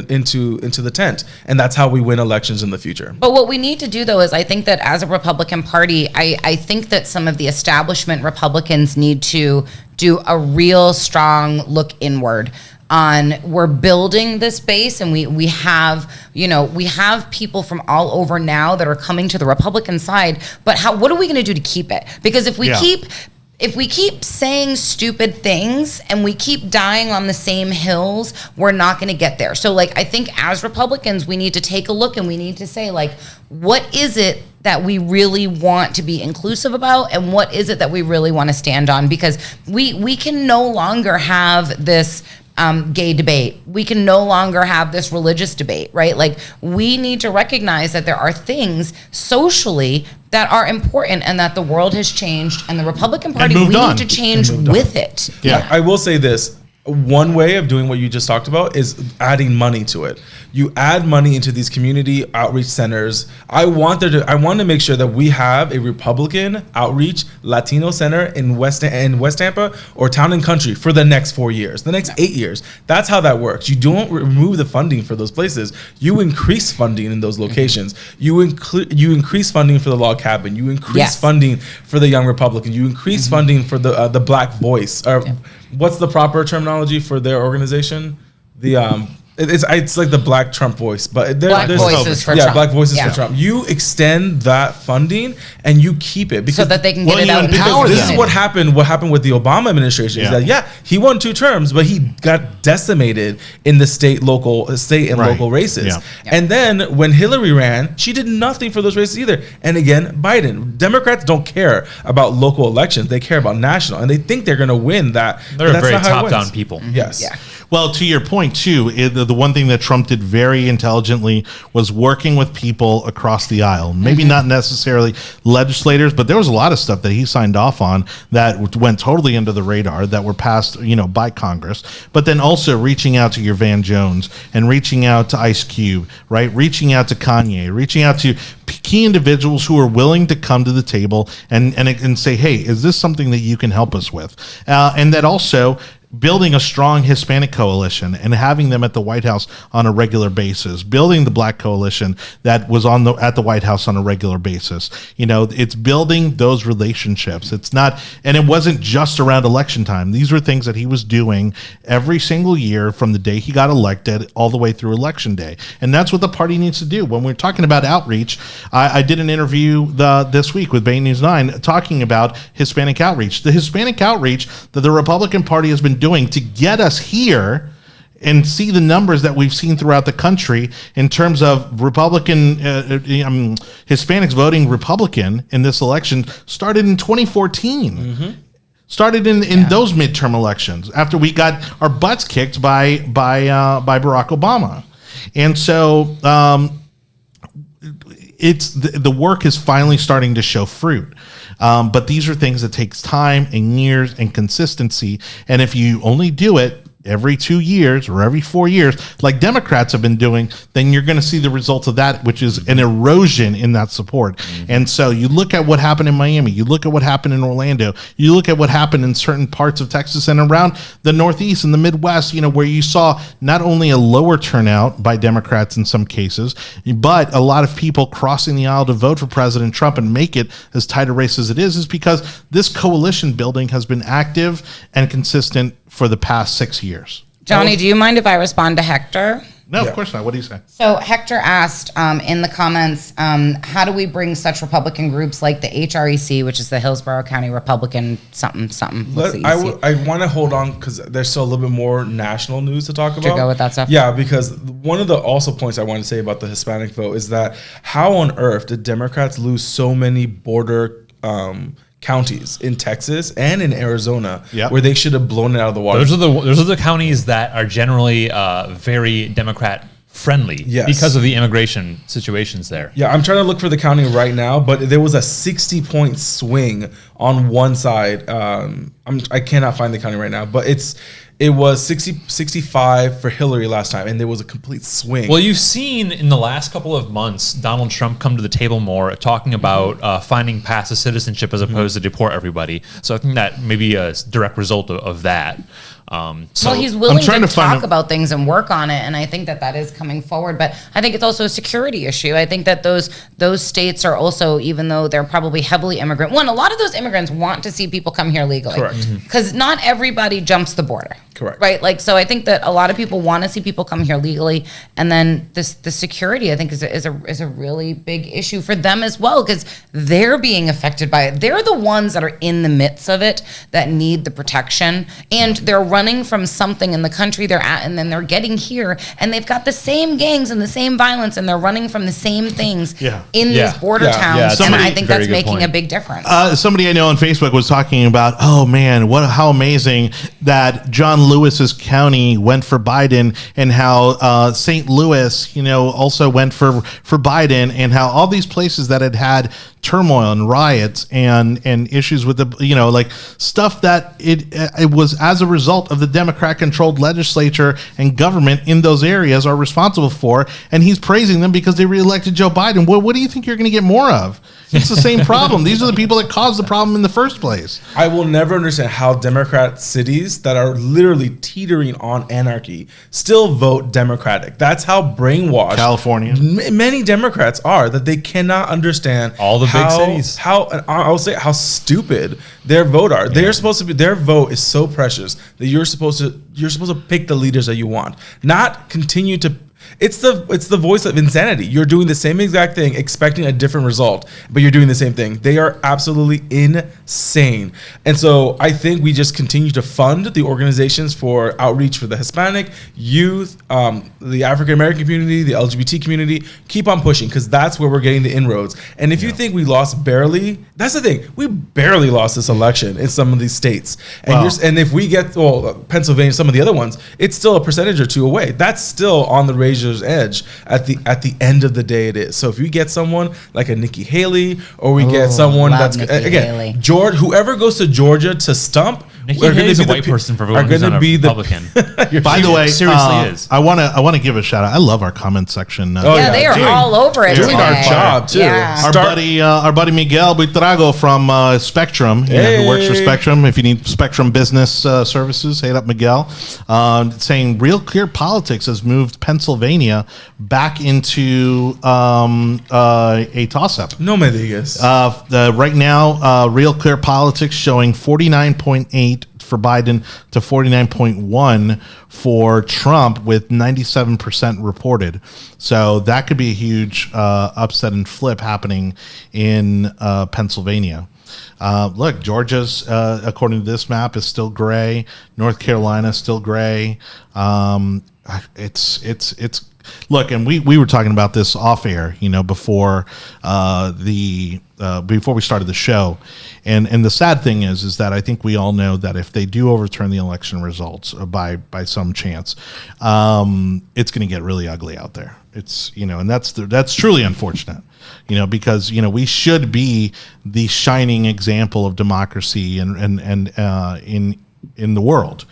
into the tent. And that's how we win elections in the future. But what we need to do, though, is I think that as a Republican Party, I think that some of the establishment Republicans need to do a real strong look inward on we're building this base, and we have people from all over now that are coming to the Republican side, but what are we going to do to keep it? Because if we keep saying stupid things and we keep dying on the same hills, we're not going to get there. So I think as Republicans, we need to take a look and we need to say what is it that we really want to be inclusive about, and what is it that we really want to stand on? Because we can no longer have this gay debate. We can no longer have this religious debate, right? We need to recognize that there are things socially that are important and that the world has changed, and the Republican Party, we moved on. need to change with it. Yeah. I will say this. one way of doing what you just talked about is adding money to it. You add money into these community outreach centers. I want to make sure that we have a Republican outreach Latino center in West Tampa or Town and Country for the next 4 years, the next 8 years. That's how that works. You don't remove the funding for those places. You increase funding in those locations. You increase funding for the log cabin. You increase funding for the Young Republican. You increase funding for the Black Voice. What's the proper terminology for their organization? It's like the Black Trump voice, but Black Voices for Trump. Black Voices for Trump. You extend that funding and you keep it so that they can get it out. Because this is what happened. What happened with the Obama administration is that he won 2 terms, but he got decimated in the state and local races. Yeah. And then when Hillary ran, she did nothing for those races either. And again, Biden. Democrats don't care about local elections; they care about national, and they think they're going to win that. They're very top-down people. Yes. Yeah. Well, to your point too, the one thing that Trump did very intelligently was working with people across the aisle. Maybe not necessarily legislators, but there was a lot of stuff that he signed off on that went totally under the radar that were passed, by Congress. But then also reaching out to your Van Jones and reaching out to Ice Cube, right? Reaching out to Kanye, reaching out to key individuals who are willing to come to the table and say, hey, is this something that you can help us with? And that also building a strong Hispanic coalition and having them at the White House on a regular basis, building the Black coalition that was at the White House on a regular basis. It's building those relationships. It's not, and it wasn't just around election time. These were things that he was doing every single year from the day he got elected all the way through election day. And that's what the party needs to do. When we're talking about outreach, I did an interview this week with Bay News 9 talking about Hispanic outreach. The Hispanic outreach that the Republican Party has been doing to get us here and see the numbers that we've seen throughout the country in terms of Republican Hispanics voting Republican in this election started in 2014. Started in those midterm elections after we got our butts kicked by Barack Obama. And so the work is finally starting to show fruit. But these are things that takes time and years and consistency. And if you only do it every 2 years or every 4 years, like Democrats have been doing, then you're going to see the results of that, which is an erosion in that support. And so you look at what happened in Miami, you look at what happened in Orlando, you look at what happened in certain parts of Texas and around the Northeast and the Midwest, where you saw not only a lower turnout by Democrats in some cases, but a lot of people crossing the aisle to vote for President Trump and make it as tight a race as it is because this coalition building has been active and consistent for the past 6 years. Jonny, do you mind if I respond to Hector? No, of course not. What do you say? So Hector asked in the comments, how do we bring such Republican groups like the HREC, which is the Hillsborough County Republican something? I want to hold on because there's still a little bit more national news to talk about. To go with that stuff? Yeah, because one of the also points I want to say about the Hispanic vote is that how on earth did Democrats lose so many border counties in Texas and in Arizona where they should have blown it out of the water? Those are the counties that are generally very Democrat friendly because of the immigration situations there. Yeah, I'm trying to look for the county right now, but there was a 60-point swing on one side. I cannot find the county right now, but it was 65 for Hillary last time, and there was a complete swing. Well, you've seen in the last couple of months Donald Trump come to the table more, talking about finding paths to citizenship as opposed to deport everybody. So I think that may be a direct result of that. Well, he's willing to talk about things and work on it, and I think that is coming forward. But I think it's also a security issue. I think that those states are also, even though they're probably heavily immigrant, a lot of those immigrants want to see people come here legally. Correct. Because not everybody jumps the border. Correct. Right? So I think that a lot of people want to see people come here legally, and then the security, I think, is a really big issue for them as well, because they're being affected by it. They're the ones that are in the midst of it that need the protection, and they're running from something in the country they're at, and then they're getting here, and they've got the same gangs and the same violence, and they're running from the same things in these border towns. And I think that's making a big difference. Somebody I know on Facebook was talking about, oh man, how amazing that John Lewis's county went for Biden, and how St. Louis, also went for Biden, and how all these places that had turmoil and riots and issues with the, like stuff that it was as a result of the Democrat controlled legislature and government in those areas are responsible for. And he's praising them because they reelected Joe Biden. What do you think you're going to get more of? It's the same problem. These are the people that caused the problem in the first place. I will never understand how Democrat cities that are literally teetering on anarchy still vote Democratic. That's how brainwashed California. Many Democrats are, that they cannot understand all the big cities. How I will say how stupid their vote are. They're supposed to be. Their vote is so precious that you're supposed to pick the leaders that you want, not continue to. It's the voice of insanity. You're doing the same exact thing, expecting a different result, but you're doing the same thing. They are absolutely insane. And so I think we just continue to fund the organizations for outreach for the Hispanic, youth, the African American community, the LGBT community. Keep on pushing, because that's where we're getting the inroads. And if you think we lost barely, that's the thing. We barely lost this election in some of these states. And and if we get Pennsylvania, some of the other ones, it's still a percentage or two away. That's still on the razor's edge at the end of the day. It is. So if you get someone like a Nikki Haley, or we get someone that's again George, whoever goes to Georgia to stump, Nikki Haley's a white person for voting who's not a Republican. By the way, seriously is. I want to give a shout out. I love our comment section. They are all over it. Doing our job too. Yeah. Our buddy Miguel Buitrago from Spectrum, who works for Spectrum. If you need Spectrum business services, hit up Miguel. Saying Real Clear Politics has moved Pennsylvania back into a toss-up. No me digas. Right now, Real Clear Politics showing 49.8 for Biden to 49.1 for Trump, with 97% reported. So that could be a huge upset and flip happening in Pennsylvania. Look, Georgia's, according to this map, is still gray. North Carolina still gray. It's look, and we were talking about this off air, before before we started the show, and the sad thing is that I think we all know that if they do overturn the election results by some chance, it's going to get really ugly out there. It's and that's truly unfortunate, because we should be the shining example of democracy and in the world.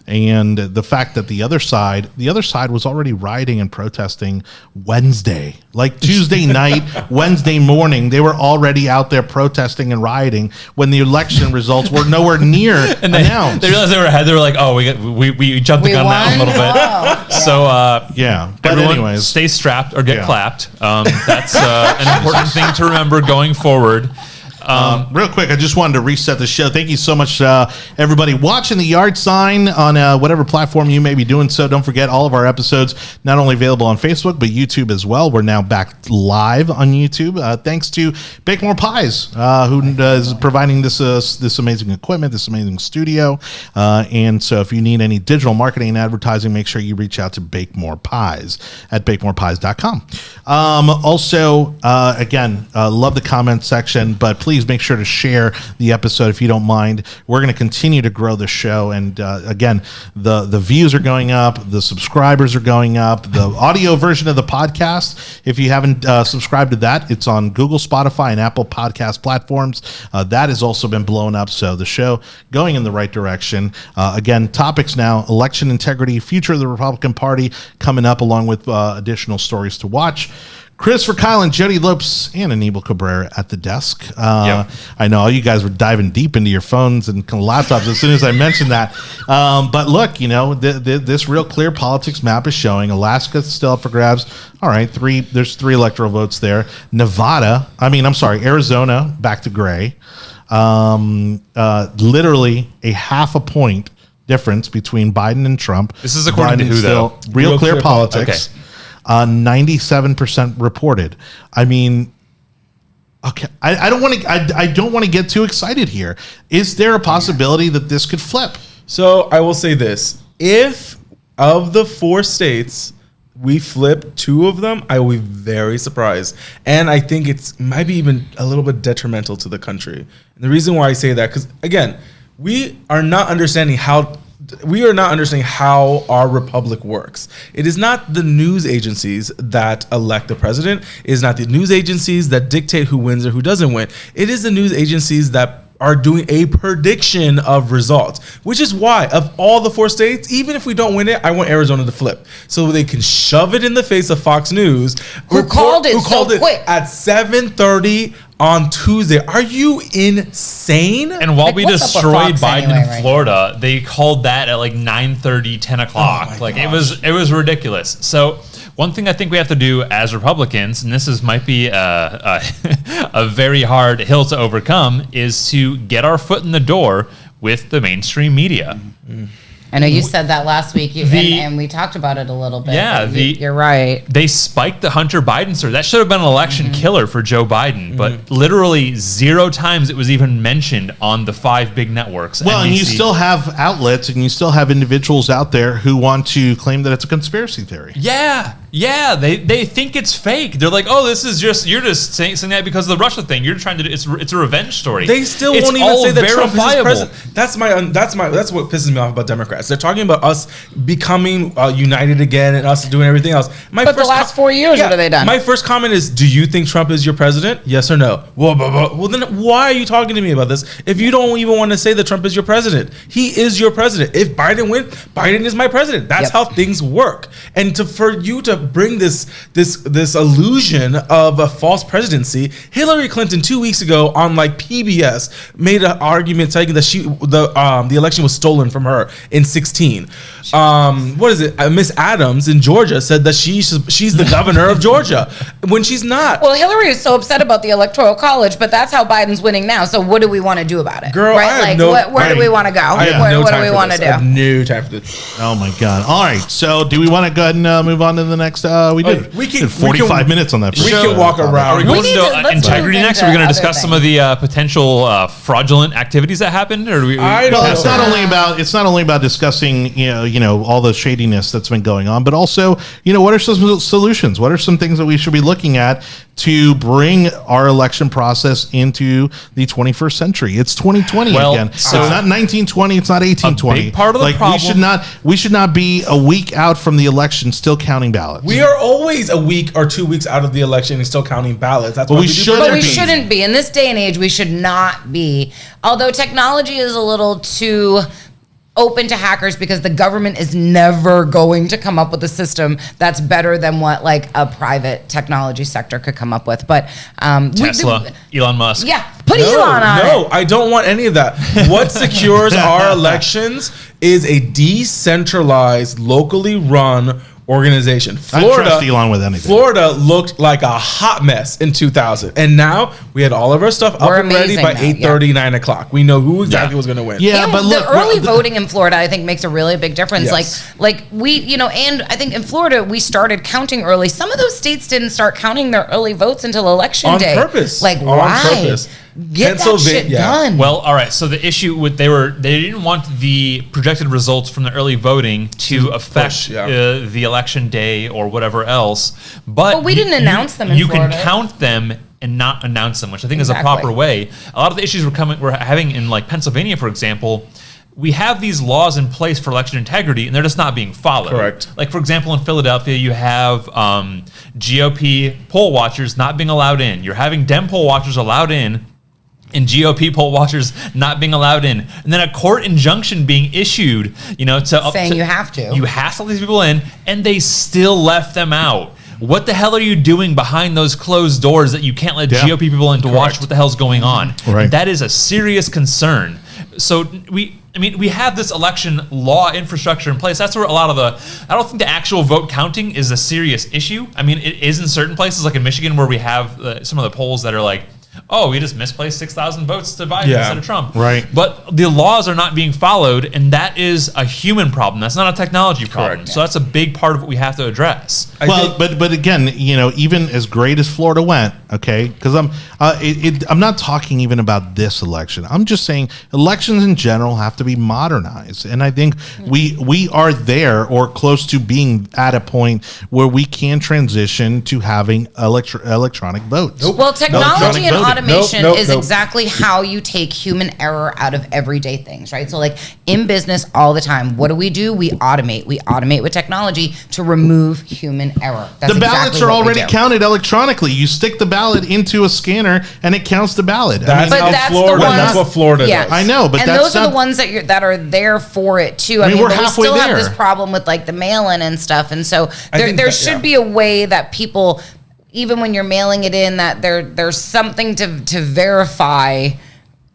And the fact that the other side was already rioting and protesting Wednesday, like Tuesday night, Wednesday morning, they were already out there protesting and rioting when the election results were nowhere near announced. They realized they were ahead. They were like, "Oh, we jumped the gun now a little bit." Oh, so But everyone, anyways, stay strapped or get clapped. That's an important thing to remember going forward. Real quick, I just wanted to reset the show. Thank you so much, everybody watching the Yard Sign on whatever platform you may be doing so. Don't forget, all of our episodes not only available on Facebook but YouTube as well. We're now back live on YouTube, thanks to Bake More Pies, who is providing this amazing equipment, this amazing studio. And so, if you need any digital marketing and advertising, make sure you reach out to Bake More Pies at bakemorepies.com. Also, again, love the comment section, but please make sure to share the episode if you don't mind. We're going to continue to grow the show, and again, the views are going up, the subscribers are going up, the audio version of the podcast, if you haven't subscribed to that, it's on Google, Spotify, and Apple podcast platforms. That has also been blown up, so the show going in the right direction. Again, topics now: election integrity, future of the Republican Party coming up, along with additional stories to watch. Chris, VerKuilen, Jodie, Lopes, and Anibal Cabrera at the desk. I know all you guys were diving deep into your phones and laptops as soon as I mentioned that. But look, this Real Clear Politics map is showing Alaska's still up for grabs. All right, there's 3 electoral votes there. Arizona back to gray. Literally a half a point difference between Biden and Trump. This is according to who, though? Real Clear Politics. Okay. 97% reported. Okay. I don't want to get too excited here. Is there a possibility that this could flip? So I will say this: if of the 4 states we flip 2 of them, I will be very surprised, and I think it's might be even a little bit detrimental to the country. And the reason why I say that, because again, we are not understanding how we are not understanding how our republic works. It is not the news agencies that elect the president. It is not the news agencies that dictate who wins or who doesn't win. It is the news agencies that are doing a prediction of results, which is why of all the 4 states, even if we don't win it, I want Arizona to flip so they can shove it in the face of Fox News, who called it quick at 7:30 on Tuesday. Are you insane? And while Like, we what's up with destroyed Fox Biden anyway, in right Florida, they called that at like 9:30, 10 o'clock. Oh my Like gosh. it was ridiculous. So one thing I think we have to do as Republicans, and this might be a very hard hill to overcome, is to get our foot in the door with the mainstream media. I know you said that last week, and we talked about it a little bit. Yeah, you're right. They spiked the Hunter Biden story. That should have been an election killer for Joe Biden, but literally 0 times it was even mentioned on the 5 big networks. Well, and you NBC. still have outlets and you still have individuals out there who want to claim that it's a conspiracy theory. Yeah, they think it's fake. They're like, oh, this is you're just saying that because of the Russia thing. You're trying to do it's a revenge story. They still It's won't even all say that Trump is his verifiable. president. That's what pisses me off about Democrats. They're talking about us becoming united again and us doing everything else. But the last 4 years, what have they done? My first comment is, do you think Trump is your president? Yes or no? Well, then why are you talking to me about this if you don't even want to say that Trump is your president? He is your president. If Biden wins, Biden is my president. That's Yep. how things work. And for you to bring this illusion of a false presidency, Hillary Clinton 2 weeks ago on like PBS made an argument saying that the election was stolen from her in 2016. What is it? Miss Adams in Georgia said that she's the governor of Georgia when she's not. Well, Hillary is so upset about the Electoral College, but that's how Biden's winning now. So what do we want to do about it? Girl, right? Where do we want to go? I have What no do time we for want to this. I have do? no time for this. Oh my God! All right, so do we want to go ahead and move on to the next? We did. we can- did 45 minutes on that. we first, can walk around. Are we going need to to- let's integrity move next? into Are we going to other discuss some of things. the potential fraudulent activities that happened? Or do we? I don't Well, it's know. not only about discussing all the shadiness that's been going on, but also what are some solutions? What are some things that we should be looking at to bring our election process into the 21st century? It's 2020 Well, again. so- It's not 1920. It's not 1820. A big part of the problem- we should not be a week out from the election still counting ballots. We are always a week or 2 weeks out of the election and still counting ballots. That's But why we do shouldn't But we be. shouldn't be. In this day and age, we should not be. Although technology is a little too open to hackers because the government is never going to come up with a system that's better than what like a private technology sector could come up with. But Tesla, Elon Musk. yeah, put Elon on No, it. I don't want any of that. What secures our elections is a decentralized, locally run organization. I trust Elon with anything. Florida looked like a hot mess in 2000. And now we had all of our stuff up We're and ready amazing by now, 8:30, 9 o'clock. We know who exactly Yeah. was going to win. Yeah, And but look, the early voting in Florida, I think, makes a really big difference. Yes. Like we, and I think in Florida we started counting early. Some of those states didn't start counting their early votes until election On day. purpose. Like On why? purpose. Get that Pennsylvania- shit yeah. done. Well, all right. So the issue with they didn't want the projected results from the early voting to affect the election day or whatever else. But we didn't announce them in You Florida. can count them and not announce them, which I think is a Exactly. proper way. A lot of the issues we're having in like Pennsylvania, for example. We have these laws in place for election integrity, and they're just not being followed. Correct. Like, for example, in Philadelphia, you have GOP poll watchers not being allowed in. You're having Dem poll watchers allowed in, and GOP poll watchers not being allowed in, and then a court injunction being issued, Saying you have to. You have to let these people in, and they still left them out. What the hell are you doing behind those closed doors that you can't let Yeah. GOP people in to watch what the hell's going on? Right. That is a serious concern. So we have this election law infrastructure in place. That's where I don't think the actual vote counting is a serious issue. I mean, it is in certain places, like in Michigan, where we have some of the polls that are like, oh, we just misplaced 6,000 votes to Biden instead of Trump. Right. But the laws are not being followed, and that is a human problem. That's not a technology problem. Correct. So that's a big part of what we have to address. But again, even as great as Florida went, okay? Because I'm not talking even about this election. I'm just saying elections in general have to be modernized, and I think we are there or close to being at a point where we can transition to having electronic votes. Well, technology and automation is Nope. exactly how you take human error out of everyday things, right? So like in business all the time, what do? We automate. We automate with technology to remove human error. That's The ballots exactly are what we already do. counted electronically. You stick the ballot into a scanner and it counts the ballot. That's But how that's Florida. the ones, That's what Florida does. I know, but and that's those are not- the ones that are there for it too. I mean, mean, we're but we halfway still have there. this problem with like the mail-in and stuff, and so there think should yeah. be a way that people, even when you're mailing it in, that there's something to verify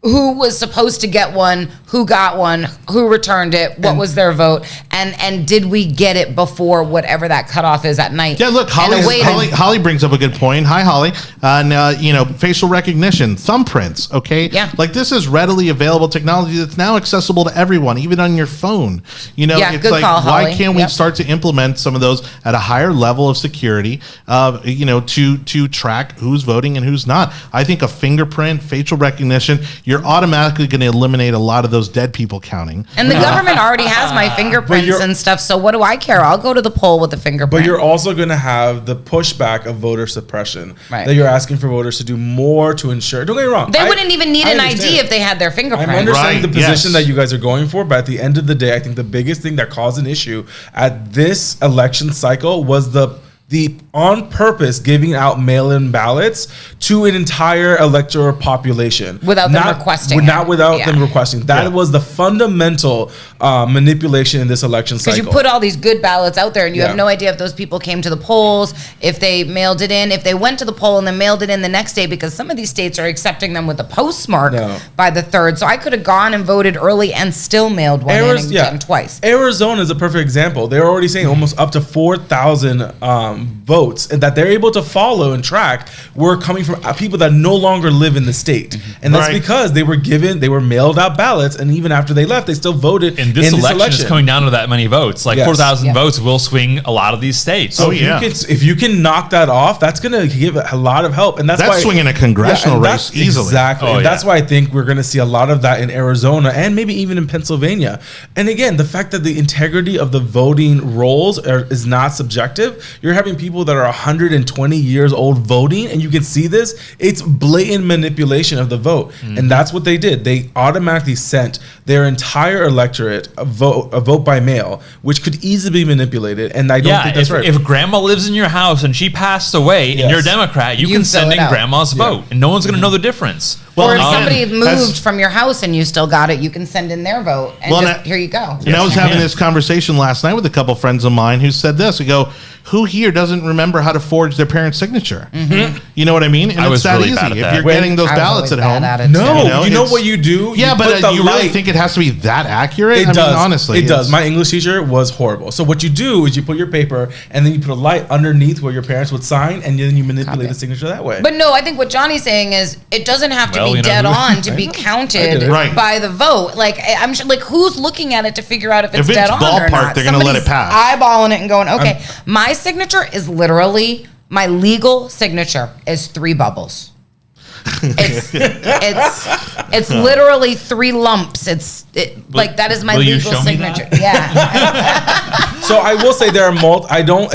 who was supposed to get one, who got one, who returned it, what was their vote, and did we get it before whatever that cutoff is at night? Yeah, look, And a way to- Holly brings up a good point. Hi, Holly. And facial recognition, thumbprints. Okay, Yeah. like this is readily available technology that's now accessible to everyone, even on your phone. Yeah, it's good like call, why Holly. can't we Yep. start to implement some of those at a higher level of security? To track who's voting and who's not. I think a fingerprint, facial recognition, you're automatically going to eliminate a lot of those dead people counting. And the government already has my fingerprints you're- and stuff, so what do I care? I'll go to the poll with the fingerprint. But you're also going to have the pushback of voter suppression. Right. That you're asking for voters to do more to ensure. Don't get me wrong. They wouldn't even need I an understand. ID if they had their fingerprint. I'm understanding Right, the position yes. that you guys are going for, but at the end of the day, I think the biggest thing that caused an issue at this election cycle was the on purpose giving out mail-in ballots to an entire electoral population Without them requesting Not it. without Yeah. them requesting. That was the fundamental manipulation in this election Because cycle. you put all these good ballots out there and you Yeah. have no idea if those people came to the polls, if they mailed it in, if they went to the poll and then mailed it in the next day, because some of these states are accepting them with a postmark No. by the 3rd. So I could have gone and voted early and still mailed one in and gotten twice. Arizona is a perfect example. They're already saying almost up to 4,000 votes that they're able to follow and track were coming from people that no longer live in the state. And that's Right. because they were mailed out ballots, and even after they left, they still voted And this election is coming down to that many votes. Like Yes. 4,000 Yeah. votes will swing a lot of these states. So Oh, yeah. if you can knock that off, that's going to give a lot of help, and that's That's why swinging a congressional and race that's easily. Exactly, Oh, and yeah. that's why I think we're going to see a lot of that in Arizona and maybe even in Pennsylvania. And again, the fact that the integrity of the voting rolls is not subjective. You're having people that are 120 years old voting, and you can see this. It's blatant manipulation of the vote, and that's what they did. They automatically sent their entire electorate a vote by mail, which could easily be manipulated. And I don't think that's right. If grandma lives in your house and she passed away and Yes. you're a Democrat, you You can fill send it in out. grandma's Yeah. vote and no one's going to know the difference. Well, Or if and somebody again, moved that's- from your house and you still got it, you can send in their vote and Well, just, and here you go. And I was you having can. this conversation last night with a couple friends of mine who said this. I go, who here doesn't remember how to forge their parents' signature? You know what I mean? And I it's was that really easy. bad at If that. you're When getting those I was ballots really at bad home. at it, No, too. you know it's- what you do? Yeah, You but put the you really light- think it has to be that accurate? It I does. mean, honestly. It does. My English teacher was horrible. So what you do is you put your paper and then you put a light underneath where your parents would sign, and then you manipulate Copy. the signature that way. But no, I think what Johnny's saying is it doesn't have to Well, be you know dead who- on to be I get counted it. Right. by the vote. Like I'm sure, like who's looking at it to figure out if it's If it's dead on or ballpark, not? they're gonna let it Somebody's pass. Eyeballing it and going, okay, my signature is literally my legal signature is 3 bubbles. It's literally 3 lumps. Like that is my will you legal show me that? signature. Yeah. So I will say there are I don't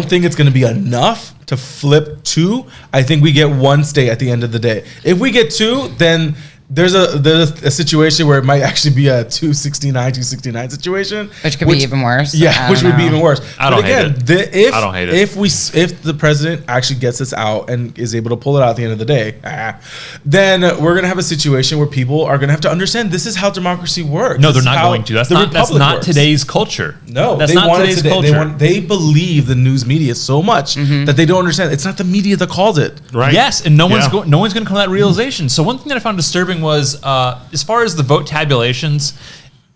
think it's going to be enough to flip 2. I think we get 1 state at the end of the day. If we get 2, then there's a situation where it might actually be a 269 situation, Which could be even worse. I Yeah, don't which would be know. even worse. I don't But again, hate it. I don't hate it. If the president actually gets this out and is able to pull it out at the end of the day, then we're gonna have a situation where people are gonna have to understand this is how democracy works. No, This they're is not how going to. That's the not republic works. today's culture. No, that's they not want it today's today. culture. They believe the news media so much that they don't understand. It's not the media that calls it. Right? Yes, and no Yeah. one's going to come to that realization. So one thing that I found disturbing was, as far as the vote tabulations,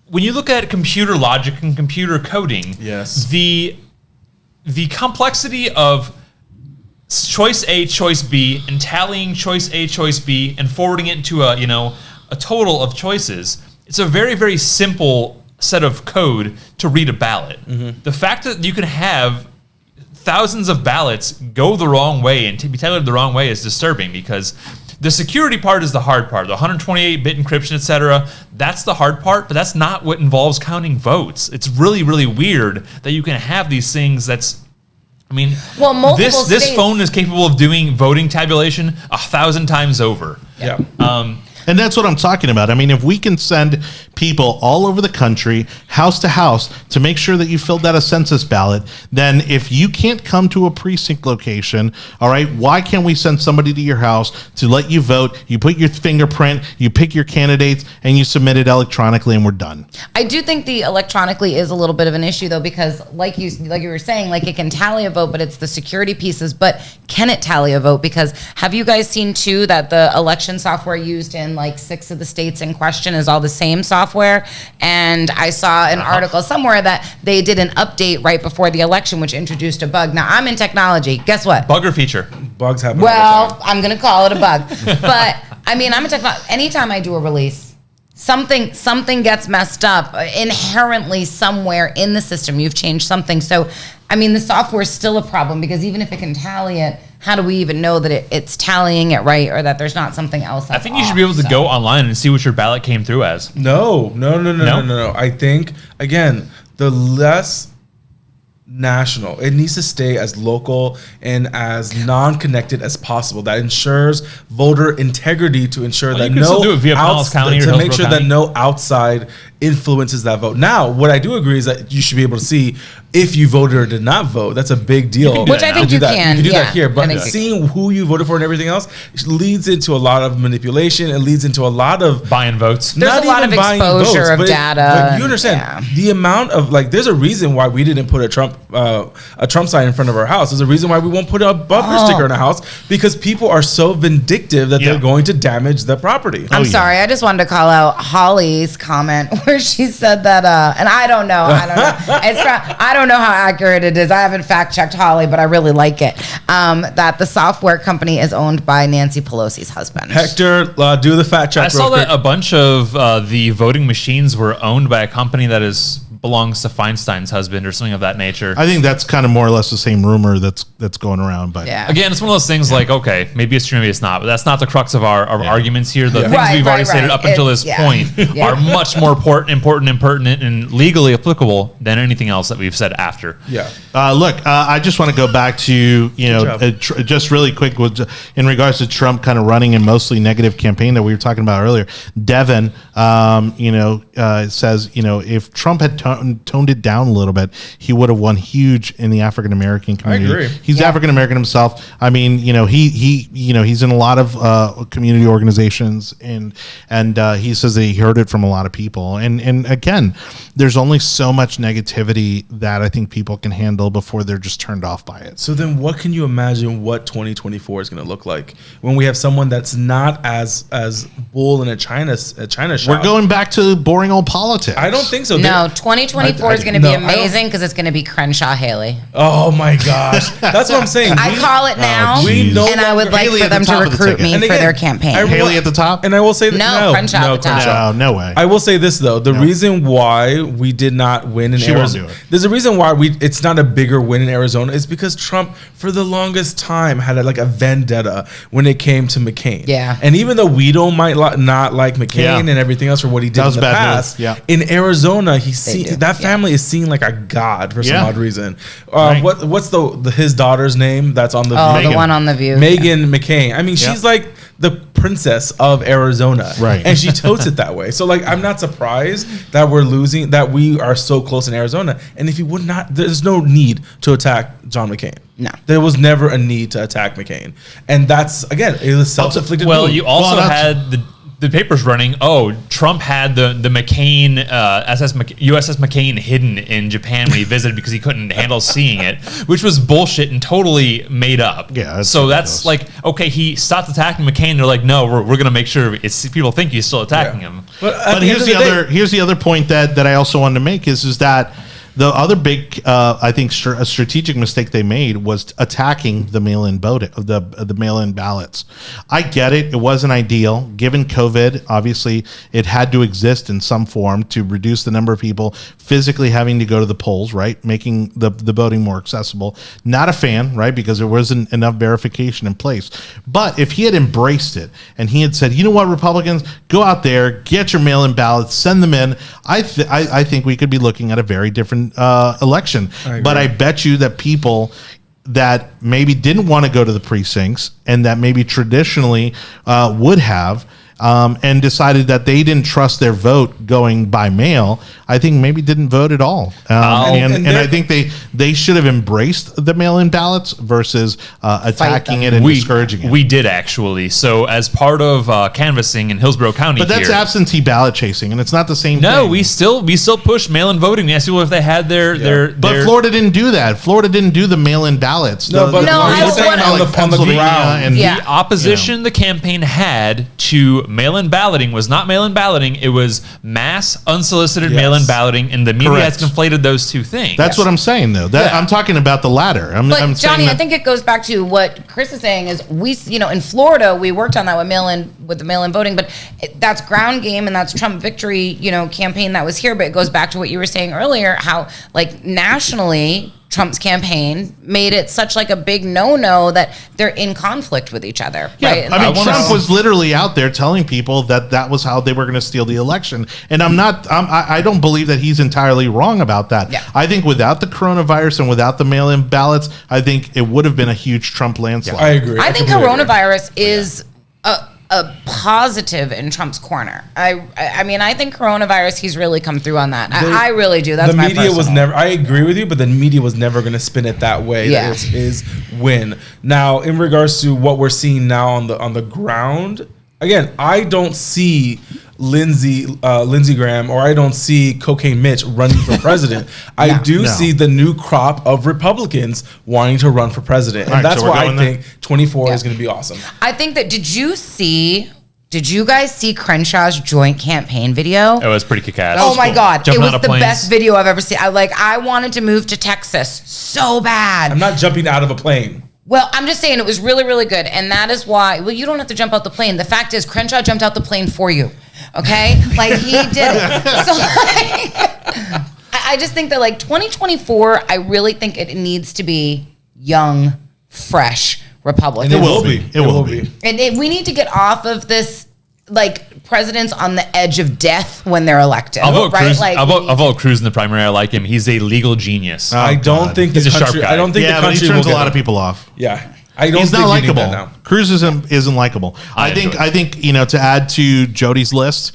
when you look at computer logic and computer coding, Yes. the complexity of choice A, choice B, and tallying choice A, choice B, and forwarding it into a total of choices, it's a very, very simple set of code to read a ballot. The fact that you can have thousands of ballots go the wrong way and to be tailored the wrong way is disturbing, because the security part is the hard part. The 128-bit encryption, etc. That's the hard part, but that's not what involves counting votes. It's really, really weird that you can have these things multiple this states. phone is capable of doing voting tabulation 1,000 times over. Yeah. And that's what I'm talking about. I mean, if we can send people all over the country, house to house, to make sure that you filled out a census ballot, then if you can't come to a precinct location, all right, why can't we send somebody to your house to let you vote? You put your fingerprint, you pick your candidates, and you submit it electronically, and we're done. I do think the electronically is a little bit of an issue, though, because like you were saying, like it can tally a vote, but it's the security pieces. But can it tally a vote? Because have you guys seen too that the election software used in like 6 of the states in question is all the same software? And I saw an article somewhere that they did an update right before the election, which introduced a bug. Now I'm in technology. Guess what? Bug or feature? Bugs happen all the Well, time. I'm going to call it a bug. But I mean, I'm a technology. Anytime I do a release, something gets messed up inherently somewhere in the system. You've changed something. So, I mean, the software is still a problem, because even if it can tally it, how do we even know that it's tallying it right, or that there's not something else that's I think you should be able to go online and see what your ballot came through as. No. I think, again, the less national, it needs to stay as local and as non-connected as possible. That ensures voter integrity, to ensure that you can still do it via Pinellas County or to make Hillsborough sure that County. no outside influences that vote. Now, what I do agree is that you should be able to see if you voted or did not vote. That's a big deal. Which I think do you that. can. You can do Yeah, that here, I but think you seeing who you voted for and everything else leads into a lot of manipulation. It leads into a lot of Buying votes. There's not a lot even of buying exposure of but data. But you understand Yeah. the amount of, like, there's a reason why we didn't put a Trump sign in front of our house. There's a reason why we won't put a bumper sticker in our house, because people are so vindictive that Yeah. they're going to damage the property. I'm sorry. I just wanted to call out Holly's comment where she said that, and I don't know. I don't know how accurate it is. I haven't fact checked Holly, but I really like it. That the software company is owned by Nancy Pelosi's husband. Hector, do the fact check. I saw real quick. that a bunch of the voting machines were owned by a company that belongs to Feinstein's husband or something of that nature. I think that's kind of more or less the same rumor that's going around. But Yeah. Again, it's one of those things like, okay, maybe it's true, maybe it's not, but that's not the crux of our arguments here. The things Right, we've already right, stated right. up until It's- this yeah. point Yeah. are much more important, and pertinent, and legally applicable than anything else that we've said after. Yeah. Look, I just want to go back to, just really quick in regards to Trump kind of running a mostly negative campaign that we were talking about earlier. Devin, says, if Trump had toned it down a little bit, he would have won huge in the African American community. agree. He's African American himself. I mean, he's in a lot of community organizations, and he says that he heard it from a lot of people. And again, there's only so much negativity that I think people can handle before they're just turned off by it. So then what can you imagine what 2024 is going to look like when we have someone that's not as bull in a China shop? We're going back to boring old politics. I don't think so. No, 2024 is going to no, be I don't- amazing, because it's going to be Crenshaw Haley. Oh my gosh. That's what I'm saying. I call it now, geez. and I would like Haley for at the them to top of the recruit ticket. me And for again, their campaign. I will- Haley at the top? And I will say that No, Crenshaw at the top. No way. I will say this though, the reason why we did not win in She won't Arizona, do it. there's a reason why it's not a bigger win in Arizona, is because Trump for the longest time had a vendetta when it came to McCain. Yeah. And even though we not like McCain Yeah. and everything else for what he did That was in the bad news. past, Yeah. in Arizona do. that family is seen like a god for some Yeah. odd reason. Right. What's his daughter's name that's on the Oh, View? the one on The View. Megan McCain. I mean, Yeah. she's like the princess of Arizona. Right. And she totes it that way. So I'm not surprised that we're losing, that we are so close in Arizona. And if you would not, there's no need to attack John McCain. No. There was never a need to attack McCain. And that's, again, it was self-inflicted Well, wound. you also Well, that's- had the papers running. Oh, Trump had the McCain USS McCain hidden in Japan when he visited because he couldn't handle seeing it, which was bullshit and totally made up. Yeah, that's so that's ridiculous. like, okay, he stopped attacking McCain. They're like, no, we're gonna make sure people think he's still attacking him. But, at But the end here's of the day- other point that I also wanted to make is that The other big, I think, a strategic mistake they made was attacking the mail-in vote, the mail-in ballots. I get it; it wasn't ideal given COVID. Obviously, it had to exist in some form to reduce the number of people physically having to go to the polls, right? Making the voting more accessible. Not a fan, right? Because there wasn't enough verification in place. But if he had embraced it and he had said, you know what, Republicans, go out there, get your mail-in ballots, send them in. I think we could be looking at a very different election. But I bet you that people that maybe didn't want to go to the precincts and that maybe traditionally would have and decided that they didn't trust their vote going by mail, I think maybe didn't vote at all. And I think they should have embraced the mail-in ballots versus attacking it and discouraging it. We did actually. So as part of canvassing in Hillsborough County, but that's absentee ballot chasing, and it's not the same No, thing. we still push mail-in voting. We asked people if they had their. But Florida didn't do that. Florida didn't do the mail-in ballots. No, but I was saying on the ground. And the opposition the campaign had to mail-in balloting was not mail-in balloting. It was mass unsolicited mail-in balloting, and the media has conflated those two things. That's what I'm saying, though. I'm talking about the latter. I'm Johnny, saying I think it goes back to what Chris is saying is in Florida, we worked on that with the mail-in voting, but that's ground game and that's Trump victory, campaign that was here. But it goes back to what you were saying earlier, how nationally, Trump's campaign made it such a big no-no that they're in conflict with each other. Yeah, right? I mean, Trump was literally out there telling people that was how they were going to steal the election. And I don't believe that he's entirely wrong about that. Yeah. I think without the coronavirus and without the mail-in ballots, I think it would have been a huge Trump landslide. I agree. I think coronavirus is a positive in Trump's corner. I mean, I think coronavirus, he's really come through on that. I really do. That's the my media personal. was never. I agree with you, but the media was never going to spin it that way. Yeah. That is win. Now, in regards to what we're seeing now on the ground, again, I don't see Lindsey Graham or I don't see Cocaine Mitch running for president. I do see the new crop of Republicans wanting to run for president. And that's why I think 24 is going to be awesome. I think that, did you guys see Crenshaw's joint campaign video? It was pretty kick-ass. Oh my God. Jumping it out was of the planes. best video I've ever seen. I wanted to move to Texas so bad. I'm not jumping out of a plane. Well, I'm just saying it was really, really good. And that is why, you don't have to jump out the plane. The fact is, Crenshaw jumped out the plane for you. Okay? He did it. So, I just think that, 2024, I really think it needs to be young, fresh Republicans. It will be. It will be. And we need to get off of this, presidents on the edge of death when they're elected. I'll vote right? Cruz. I'll vote Cruz in the primary. I like him. He's a legal genius. I don't think He's the a sharp country. guy. I don't think the Yeah, but country he turns will a lot get of people off. Yeah. I don't He's think not you need that likable. now. Cruz isn't likable. I think to add to Jodie's list,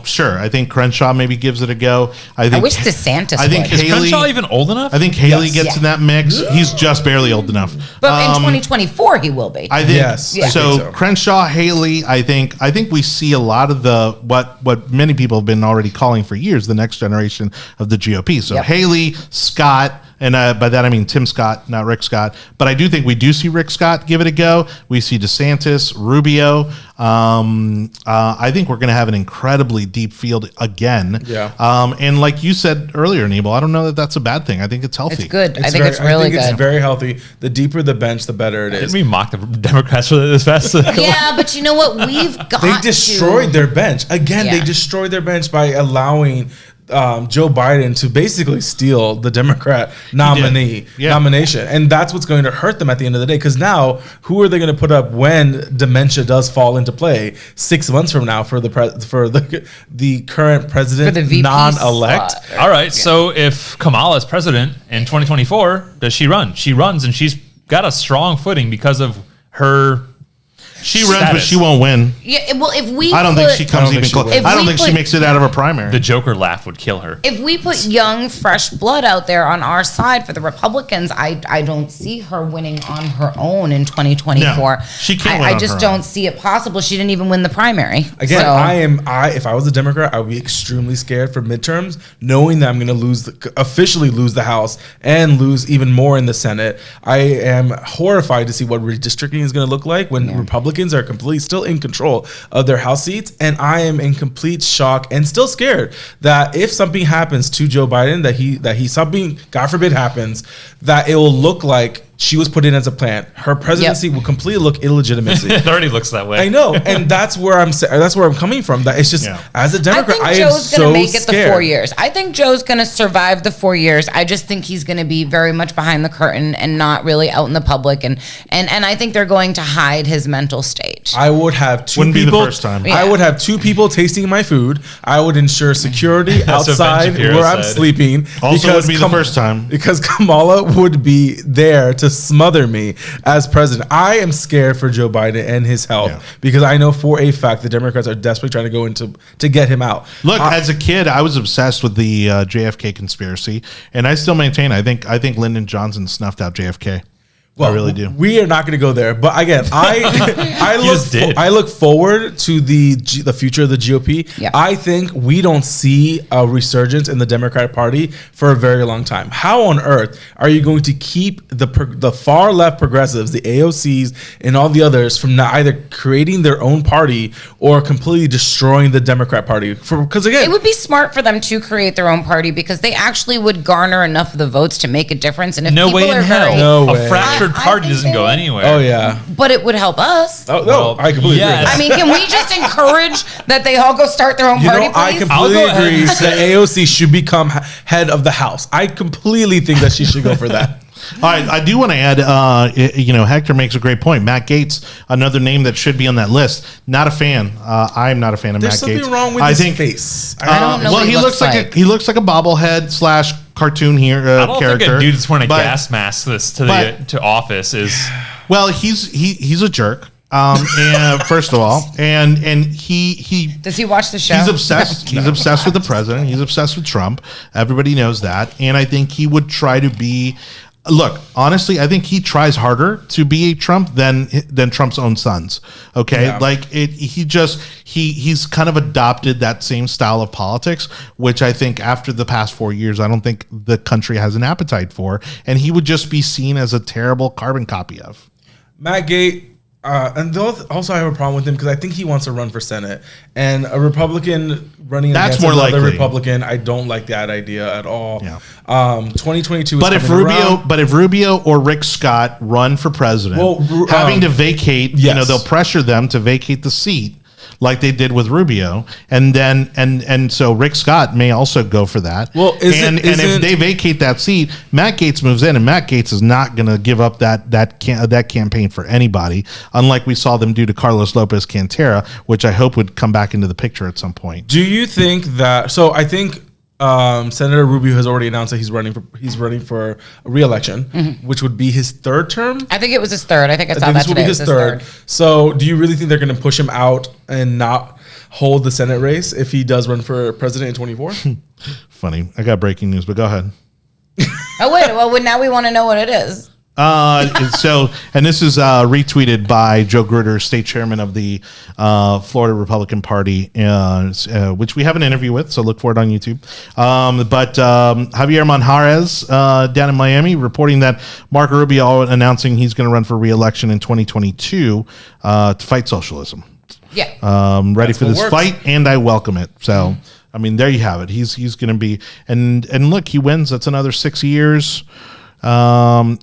sure. I think Crenshaw maybe gives it a go. I wish DeSantis I think would. Is Haley. Crenshaw even old enough? I think Haley Yes. gets in that mix. He's just barely old enough. But in 2024, he will be. I think Yes, I so. think so. Crenshaw, Haley. I think we see a lot of the what many people have been already calling for years, the next generation of the GOP. So Yep. Haley, Scott. And by that I mean Tim Scott, not Rick Scott. But I do think we do see Rick Scott give it a go. We see DeSantis, Rubio. I think we're going to have an incredibly deep field again. Yeah. And like you said earlier, Anibal, I don't know that that's a bad thing. I think it's healthy. It's good. I think it's really good. It's very healthy. The deeper the bench, the better it is. Didn't we mock the Democrats for this fast? Yeah, but you know what? We've got They destroyed their bench. Again, Yeah. they destroyed their bench by allowing Joe Biden to basically steal the Democrat nomination. And that's what's going to hurt them at the end of the day. Because now, who are they going to put up when dementia does fall into play 6 months from now for the current president, For the VP non-elect? slot. All right. So if Kamala is president in 2024, does she run? She runs, and she's got a strong footing because of her. She runs, but status. she won't win. Yeah, well, if we I don't think she comes think even she close. will. If I don't we think she put- makes it out of a primary. The Joker laugh would kill her. If we put young, fresh blood out there on our side for the Republicans, I don't see her winning on her own in 2024. No, she can't win I on just her don't own. see it possible. She didn't even win the primary. Again, So- if I was a Democrat, I would be extremely scared for midterms, knowing that I'm going to officially lose the House and lose even more in the Senate. I am horrified to see what redistricting is going to look like when Republicans Republicans are completely still in control of their House seats, and I am in complete shock and still scared that if something happens to Joe Biden, that he something, God forbid, happens, that it will look like she was put in as a plant. Her presidency will completely look illegitimate. It already looks that way. I know, and that's where I'm coming from. That it's just as a Democrat, I am Joe's going to make it scared. the 4 years. I think Joe's going to survive the 4 years. I just think he's going to be very much behind the curtain and not really out in the public. And I think they're going to hide his mental state. I would have two Wouldn't people. be the first time. I would have two people tasting my food. I would ensure security That's what Ben outside Shapiro where I'm said. sleeping. Also wouldn't be the first time. Because Kamala would be there to smother me as president. I am scared for Joe Biden and his health because I know for a fact the Democrats are desperately trying to go into to get him out. Look, as a kid, I was obsessed with the JFK conspiracy, and I still maintain I think Lyndon Johnson snuffed out JFK. Well, I really do. We are not going to go there, but again, I look forward to the future of the GOP. Yeah. I think we don't see a resurgence in the Democratic Party for a very long time. How on earth are you going to keep the far left progressives, the AOCs, and all the others from not either creating their own party or completely destroying the Democrat Party? Because again, it would be smart for them to create their own party because they actually would garner enough of the votes to make a difference. And if No people way in are hell. very, No way. A fractured I party think doesn't go they- anywhere. oh yeah. but it would help us. Oh no, Well, I completely agree. yes. I mean, can we just encourage that they all go start their own You party, know, I please? completely I'll go ahead agree and that AOC should become head of the House. I completely think that she should go for that. All right, I do want to add, Hector makes a great point. Matt Gaetz, another name that should be on that list. Not a fan. I'm not a fan of There's Matt Gaetz. something wrong with his face. I don't know Well, what he looks like like. he looks like a bobblehead / cartoon here I don't character. think a dude that's wearing a But- gas mask to office is. Well, he's a jerk. And first of all, and he Does he watch the show? he's obsessed. He's obsessed with the president. He's obsessed with Trump. Everybody knows that, and I think he would try to be. Look, honestly, I think he tries harder to be a Trump than Trump's own sons. Okay, Yeah. like he's kind of adopted that same style of politics, which I think after the past 4 years, I don't think the country has an appetite for, and he would just be seen as a terrible carbon copy of. Matt Gaetz, and they'll also have a problem with him because I think he wants to run for Senate, and a Republican running That's against more another likely. Republican, I don't like that idea at all. Yeah. 2022. But is if coming Rubio, around. but if Rubio or Rick Scott run for president, having to vacate, yes. they'll pressure them to vacate the seat, like they did with Rubio, and then and so Rick Scott may also go for that. Well, and if they vacate that seat, Matt Gaetz moves in, and Matt Gaetz is not going to give up that campaign for anybody, unlike we saw them do to Carlos Lopez Cantera, which I hope would come back into the picture at some point. Do you think that? So I think Senator Rubio has already announced that he's running for a re-election, which would be his third term. I think it was his third. I think I saw I think that this will today. be It his was third. So, do you really think they're going to push him out and not hold the Senate race if he does run for president in 24? Funny, I got breaking news, but go ahead. Oh wait, well now we want to know what it is. And this is retweeted by Joe Grutter, state chairman of the Florida Republican Party, which we have an interview with, so look for it on YouTube. But Javier Manjarres down in Miami reporting that Marco Rubio announcing he's going to run for re-election in 2022 to fight socialism. Yeah. Ready That's for what this works. fight, and I welcome it. So, I mean, there you have it. He's going to be, and look, he wins. That's another 6 years. I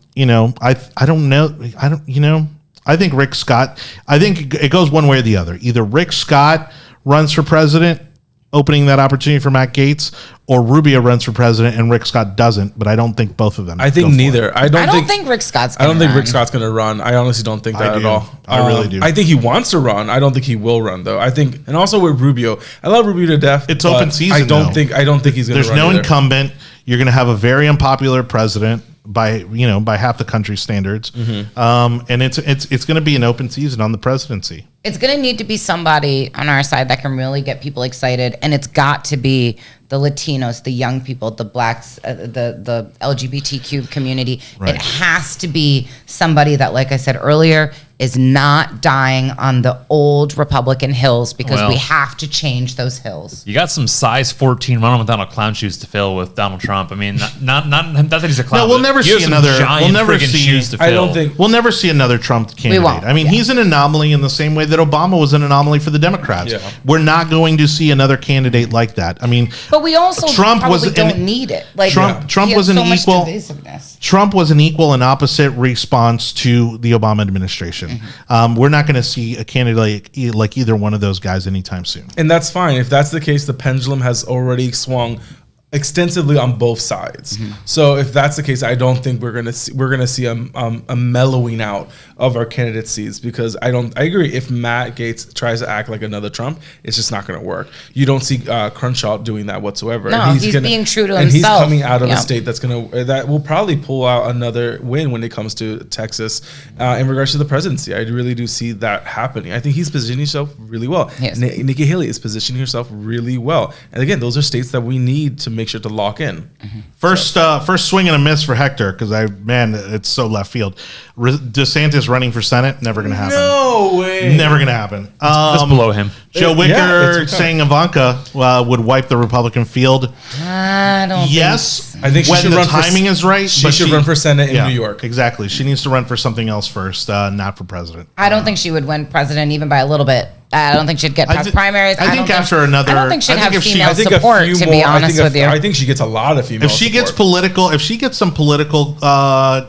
don't know. I think Rick Scott, I think it goes one way or the other. Either Rick Scott runs for president, opening that opportunity for Matt Gaetz, or Rubio runs for president and Rick Scott doesn't, but I don't think both of them. I think go for neither. it. I don't think Rick Scott's I gonna don't think run. Rick Scott's going to run. I honestly don't think that I at do. all. I really do. I think he wants to run. I don't think he will run though. I think, and also with Rubio, I love Rubio to death. It's but open season, I don't though. think he's going to There's run. no either. incumbent. You're going to have a very unpopular president by half the country's standards, and it's going to be an open season on the presidency. It's going to need to be somebody on our side that can really get people excited, and it's got to be the Latinos, the young people, the blacks, the LGBTQ community. Right. It has to be somebody that, like I said earlier, is not dying on the old Republican hills, because Well, we have to change those hills. You got some size 14 running with Donald clown shoes to fill with Donald Trump. I mean, not that he's a clown. No, we'll but never you have see some another- giant we'll never friggin' see- shoes to fill. I don't think We'll never see another Trump candidate. won't, I mean, he's an anomaly in the same way that Obama was an anomaly for the Democrats. Yeah. We're not going to see another candidate like that. I mean, But we also Trump was probably an- don't need it. Like Trump he was has an so much equal- divisiveness. Trump was an equal and opposite response to the Obama administration. We're not going to see a candidate like either one of those guys anytime soon. And that's fine. If that's the case, the pendulum has already swung extensively on both sides. So if that's the case, I don't think we're gonna see a mellowing out of our candidacies, because I agree. If Matt Gaetz tries to act like another Trump, it's just not going to work. You don't see Crenshaw doing that whatsoever. No, And he's being true to and himself. he's coming out of Yeah. a state that will probably pull out another win when it comes to Texas in regards to the presidency. I really do see that happening. I think he's positioning himself really well. Yes. Nikki Haley is positioning herself really well. And again, those are states that we need to make sure to lock in. First swing and a miss for Hector, because it's so left field. DeSantis running for Senate, never going to happen. No way. Never going to happen. That's below him. Joe Wicker Yeah, it's saying Ivanka would wipe the Republican field. I don't Yes, think I think she when should the run for- timing is right. She should run for Senate in New York. Exactly. She needs to run for something else first, not for president. I don't think she would win president even by a little bit. I don't think she'd get past primaries. I think after another- I don't think she'd I think have if she- female I think a support. few To more- be honest with you, I think she gets a lot of female If she gets support. some political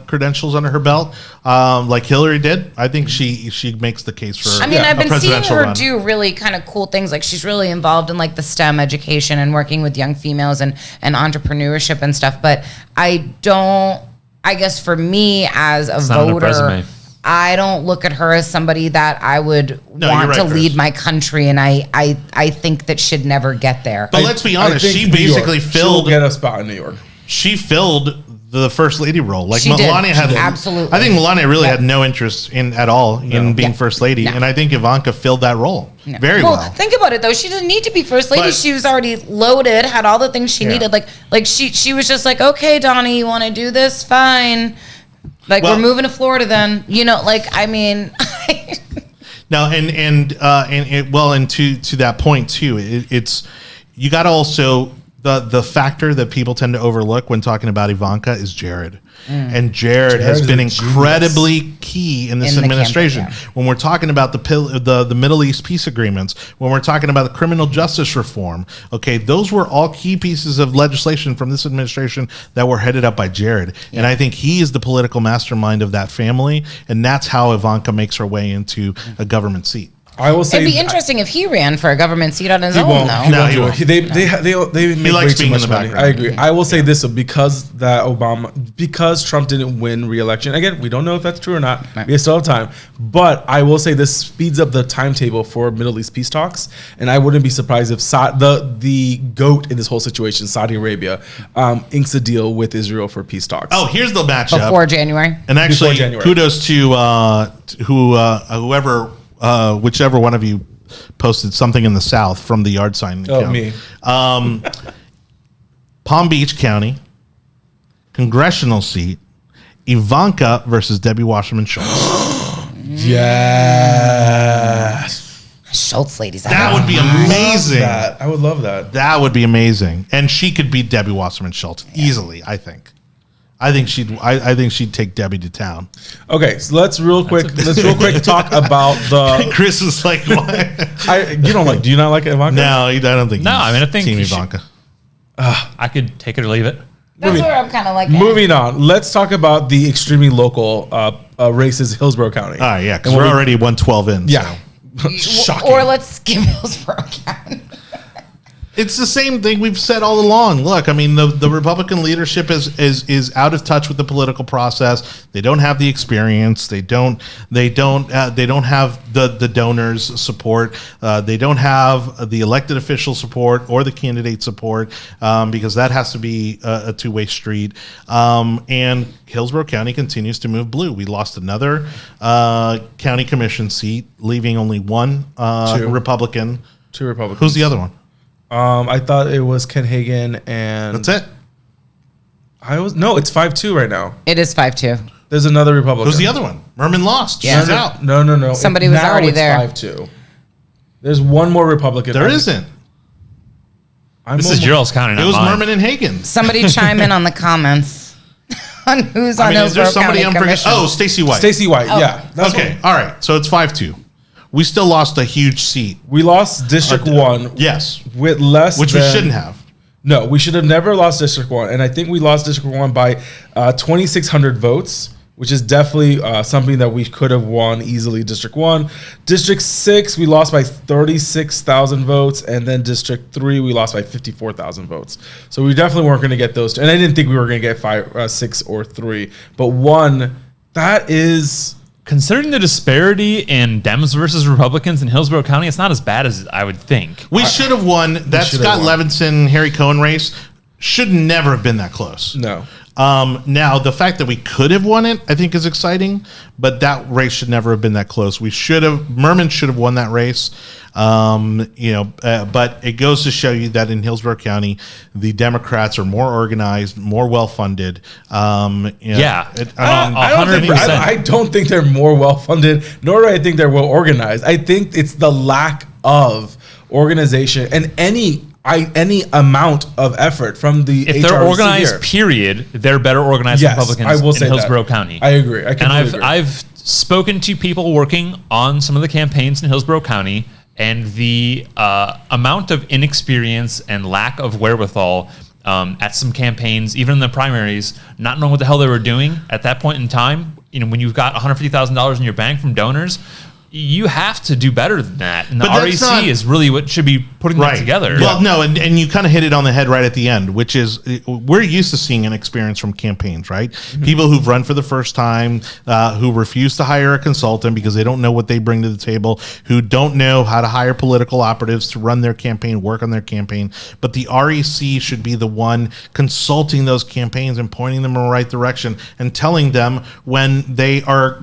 credentials under her belt, like Hillary did, I think she makes the case for. I mean, I've been seeing presidential her run. do really kind of cool things. Like she's really involved in like the STEM education and working with young females and entrepreneurship and stuff. But I guess for me as a not on her voter, resume. I don't look at her as somebody that I would No, you're want right, to Chris. lead my country. And I think that should never get there. But let's be honest, I think she New York. basically She'll filled. get a spot in New York. She filled the first lady role. Like She did. Melania had, She did. Absolutely. I think Melania really Yep. had no interest at all in being Yeah. first lady, No. and I think Ivanka filled that role very well. Think about it though. She didn't need to be first lady. But- She was already loaded, had all the things she needed. Like she was just like, okay, Donnie, you want to do this? Fine. Like Well- we're moving to Florida then. Like I mean. No, and to that point too, it's you got to also the factor that people tend to overlook when talking about Ivanka is Jared. And Jared has Jared been is a incredibly key in this In the administration. campaign, When we're talking about the Middle East peace agreements, when we're talking about the criminal justice reform, okay, those were all key pieces of legislation from this administration that were headed up by Jared. And I think he is the political mastermind of that family, and that's how Ivanka makes her way into a government seat. I will say It'd be interesting if he ran for a government seat on his He own, won't. though. He No, won't he do won't. it. They make likes way too being in much the money. background. I agree. I will say this because Trump didn't win re-election. Again, we don't know if that's true or not. Right. We still have time. But I will say this speeds up the timetable for Middle East peace talks, and I wouldn't be surprised if the goat in this whole situation, Saudi Arabia, inks a deal with Israel for peace talks. Oh, here's the matchup. Before January. And actually, Before January. kudos to whichever one of you posted something in the South from the yard sign account. Me. Palm Beach County, congressional seat, Ivanka versus Debbie Wasserman Schultz. Yes. Schultz ladies. That would be amazing. I would love that. That would be amazing. And she could beat Debbie Wasserman Schultz easily, I think. I think she'd take Debbie to town. Okay, so let's real quick talk about the. Chris is like, what? Do you not like Ivanka? No, I don't think. No, I mean, I think Team she- Ivanka. I could take it or leave it. That's where I'm kind of like. Moving on, let's talk about the extremely local races, Hillsborough County. All right, yeah, because And we're what we- already 112 in. Yeah. So. Shocking. Or let's skip Hillsborough County. It's the same thing we've said all along. Look, I mean, the Republican leadership is out of touch with the political process. They don't have the experience. They don't have the donors' support. They don't have the elected official support or the candidate support because that has to be a two-way street. And Hillsborough County continues to move blue. We lost another county commission seat, leaving only one Two. Republican. Two Republicans. Who's the other one? I thought it was Ken Hagen and That's it. It's 5-2 right now. It is 5-2. There's another Republican. Who's the other one? Merman lost. Yeah. She's out. No. Somebody was already there. 5-2. There's one more Republican. There isn't. This is Gerald's county, It not was mine. Merman and Hagen. Somebody chime in on the comments on who's on Is there Hillsborough somebody County I'm forgetting? Commission. Oh, Stacey White. Stacey White. Oh. Yeah. That's Okay. what- All right. So it's 5-2. We still lost a huge seat. we lost District 1 Yes. with less Which than, we shouldn't have. No, we should have never lost District 1. And I think we lost District 1 by 2,600 votes, which is definitely something that we could have won easily. District 1. District 6, we lost by 36,000 votes. And then District 3, we lost by 54,000 votes. So we definitely weren't going to get those two. And I didn't think we were going to get 5, 6, or 3. But 1, that is... Considering the disparity in Dems versus Republicans in Hillsborough County, it's not as bad as I would think. We should have won. That should have Scott won. Levinson, Harry Cohen race should never have been that close. No. Now, the fact that we could have won it, I think, is exciting, but that race should never have been that close. Merman should have won that race. But it goes to show you that in Hillsborough County, the Democrats are more organized, more well-funded. Yeah. I don't think they're more well-funded, nor do I think they're well-organized. I think it's the lack of organization and any amount of effort from the If HRC they're organized, here. period, they're better organized Yes, Republicans I will say in Hillsborough that. County. I agree. I completely agree. I've spoken to people working on some of the campaigns in Hillsborough County, and the amount of inexperience and lack of wherewithal at some campaigns, even in the primaries, not knowing what the hell they were doing at that point in time. When you've got $150,000 in your bank from donors, you have to do better than that. And the But that's REC is really what should be putting that together. Well, no, and you kind of hit it on the head right at the end, which is we're used to seeing an experience from campaigns, right? Mm-hmm. People who've run for the first time, who refuse to hire a consultant because they don't know what they bring to the table, who don't know how to hire political operatives to run their campaign, work on their campaign. But the REC should be the one consulting those campaigns and pointing them in the right direction and telling them when they are,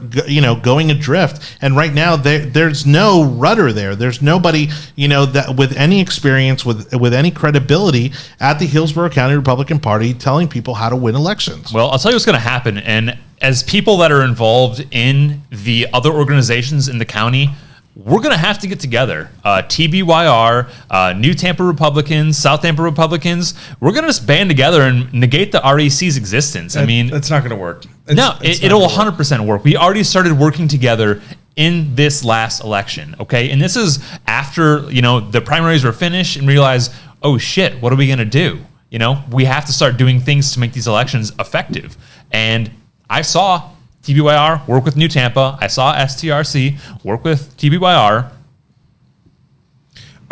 going adrift. And right now, there's no rudder there. There's nobody, that with any experience, with any credibility at the Hillsborough County Republican Party telling people how to win elections. Well, I'll tell you what's going to happen. And as people that are involved in the other organizations in the county, we're going to have to get together. TBYR, New Tampa Republicans, South Tampa Republicans, we're going to just band together and negate the REC's existence. It's not going to work. It'll 100% work. We already started working together in this last election, okay? And this is after, the primaries were finished and realized, oh shit, what are we going to do? We have to start doing things to make these elections effective. And I saw TBYR work with New Tampa. I saw STRC work with TBYR.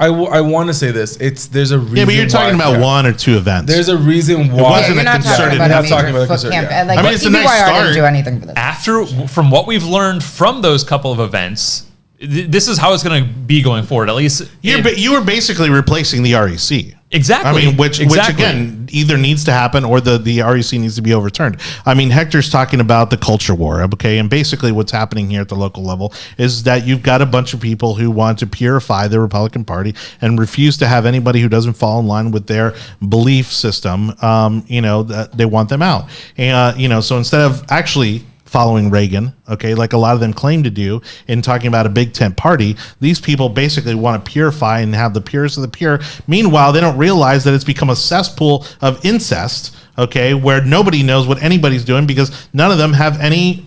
I want to say this. There's a reason. Yeah, but you're talking about one or two events. There's a reason why. It wasn't You're a not concerted. talking about We're not a talking major about a foot concerted, camp. yeah. Like, I mean, it's a nice TBYR start. didn't do anything for this. From what we've learned from those couple of events, this is how it's going to be going forward. At least You were basically replacing the REC. Exactly. Which again either needs to happen or the REC needs to be overturned. Hector's talking about the culture war, okay? And basically what's happening here at the local level is that you've got a bunch of people who want to purify the Republican Party and refuse to have anybody who doesn't fall in line with their belief system, that they want them out. And, so instead of actually following Reagan, okay, like a lot of them claim to do in talking about a big tent party, these people basically want to purify and have the purest of the pure. Meanwhile, they don't realize that it's become a cesspool of incest, okay, where nobody knows what anybody's doing because none of them have any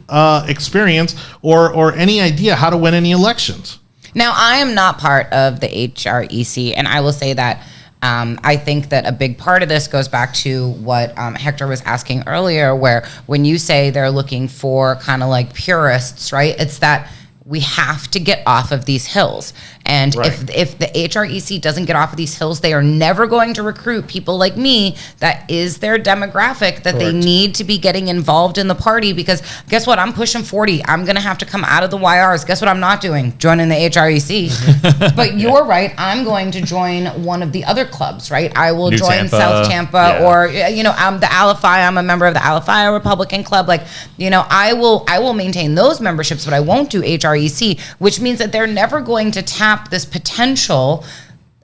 experience or any idea how to win any elections. Now, I am not part of the HREC, and I will say that I think that a big part of this goes back to what Hector was asking earlier, where when you say they're looking for kind of like purists, right? It's that we have to get off of these hills. And Right. if the HREC doesn't get off of these hills, they are never going to recruit people like me. That is their demographic that they Correct. need to be getting involved in the party, because guess what? I'm pushing 40. I'm going to have to come out of the YRs. Guess what I'm not doing? Joining the HREC. But you're right. I'm going to join one of the other clubs, right? I will New join Tampa, South Tampa, yeah. or, I'm the Alafia. I'm a member of the Alafia Republican Club. Like, I will maintain those memberships, but I won't do HREC, which means that they're never going to tap this potential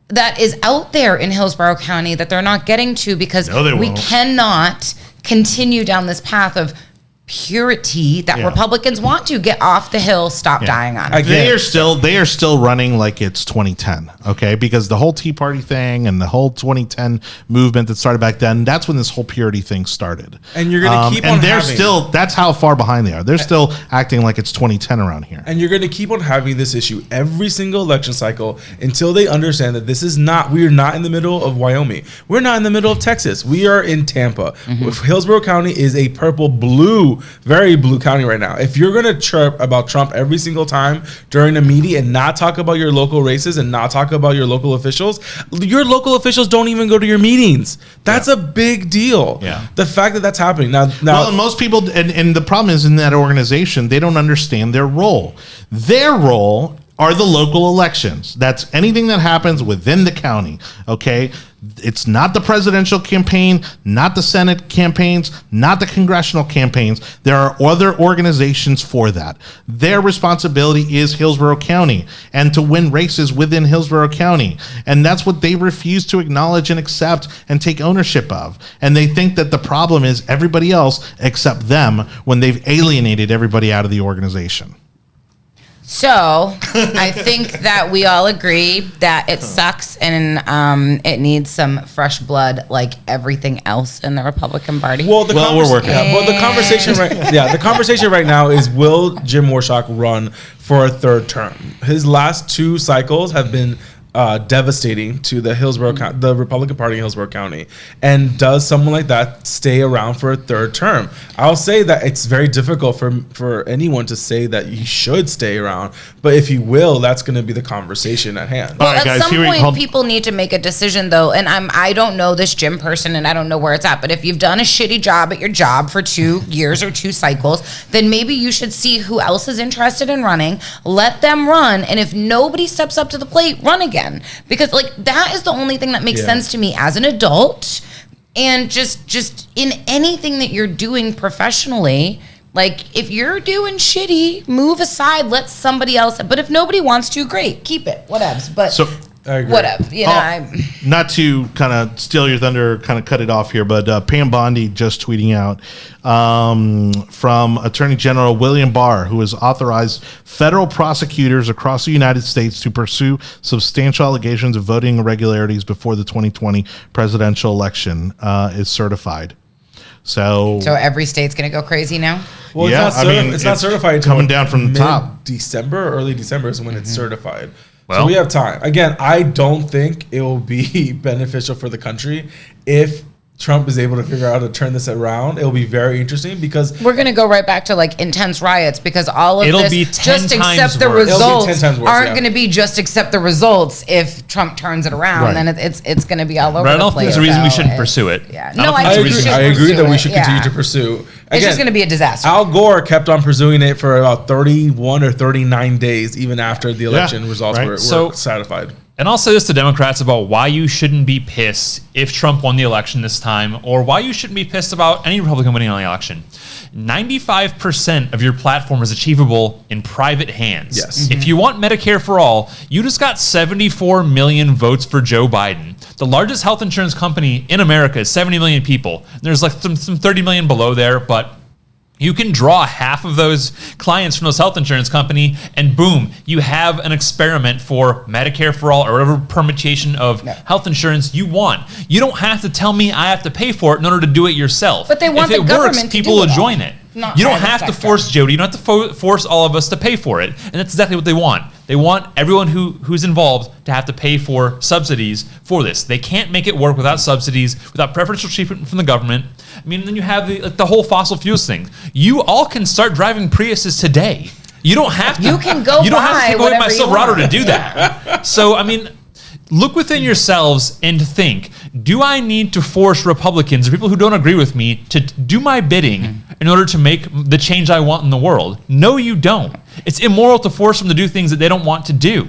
that is out there in Hillsborough County that they're not getting to because we cannot continue down this path of purity that Republicans want to get off the hill, stop dying on it. They are still running like it's 2010, okay? Because the whole Tea Party thing and the whole 2010 movement that started back then, that's when this whole purity thing started. And you're going to keep on and they're still, that's how far behind they are. They're still acting like it's 2010 around here. And you're going to keep on having this issue every single election cycle until they understand that this is not, we're not in the middle of Wyoming. We're not in the middle of Texas. We are in Tampa. Hillsborough County is a purple-blue, very blue county right now. If you're going to chirp about Trump every single time during a meeting and not talk about your local races and not talk about your local officials don't even go to your meetings. That's a big deal. Yeah. The fact that that's happening now. Well, and most people, and the problem is in that organization, they don't understand their role. Their role are the local elections. That's anything that happens within the county, okay? It's not the presidential campaign, not the Senate campaigns, not the congressional campaigns. There are other organizations for that. Their responsibility is Hillsborough County and to win races within Hillsborough County. And that's what they refuse to acknowledge and accept and take ownership of. And they think that the problem is everybody else except them when they've alienated everybody out of the organization. So I think that we all agree that it sucks and it needs some fresh blood, like everything else in the Republican Party. Well, we're working. The conversation right now is, will Jim Warshak run for a third term? His last two cycles have been devastating to the the Republican Party in Hillsborough County. And does someone like that stay around for a third term? I'll say that it's very difficult for anyone to say that he should stay around, but if he will, that's going to be the conversation at hand. Well, at some point, people need to make a decision, though. And I don't know this Jim person, and I don't know where it's at. But if you've done a shitty job at your job for 2 years or 2 cycles, then maybe you should see who else is interested in running. Let them run, and if nobody steps up to the plate, run again. Because like that is the only thing that makes sense to me as an adult, and just in anything that you're doing professionally. Like if you're doing shitty, move aside, let somebody else. But if nobody wants to, great, keep it, whatevs. But I agree. Whatever, not to kind of steal your thunder, kind of cut it off here, but Pam Bondi just tweeting out from Attorney General William Barr, who has authorized federal prosecutors across the United States to pursue substantial allegations of voting irregularities before the 2020 presidential election is certified. So every state's going to go crazy now? Well, it's not certified until coming down from the top. Early December is when it's certified. Well, so we have time. Again, I don't think it will be beneficial for the country if Trump is able to figure out how to turn this around. It'll be very interesting because we're going to go right back to like intense riots, because all of it'll this be 10 just times accept the worse. results aren't going to be just accept the results if Trump turns it around. Then it's going to be all over but I don't the place. think there's a reason we shouldn't pursue it. Yeah. No, I agree that we should continue to pursue. Again, it's just going to be a disaster. Al Gore kept on pursuing it for about 31 or 39 days, even after the election results were certified. And I'll say this to Democrats about why you shouldn't be pissed if Trump won the election this time, or why you shouldn't be pissed about any Republican winning on the election. 95% of your platform is achievable in private hands. Yes. Mm-hmm. If you want Medicare for all, you just got 74 million votes for Joe Biden. The largest health insurance company in America is 70 million people. There's like some 30 million below there, but you can draw half of those clients from those health insurance company, and boom, you have an experiment for Medicare for all or whatever permutation of health insurance you want. You don't have to tell me I have to pay for it in order to do it yourself. But they want if the it government works, to people do will it join it. You don't have to force Jodie. You don't have to force all of us to pay for it. And that's exactly what they want. They want everyone who's involved to have to pay for subsidies for this. They can't make it work without subsidies, without preferential treatment from the government. I mean, then you have the whole fossil fuels thing. You all can start driving Priuses today. You don't have to. You can go. You don't have to take away my Silverado to do that. So I mean, look within yourselves and think, do I need to force Republicans or people who don't agree with me to do my bidding in order to make the change I want in the world? No, you don't. It's immoral to force them to do things that they don't want to do.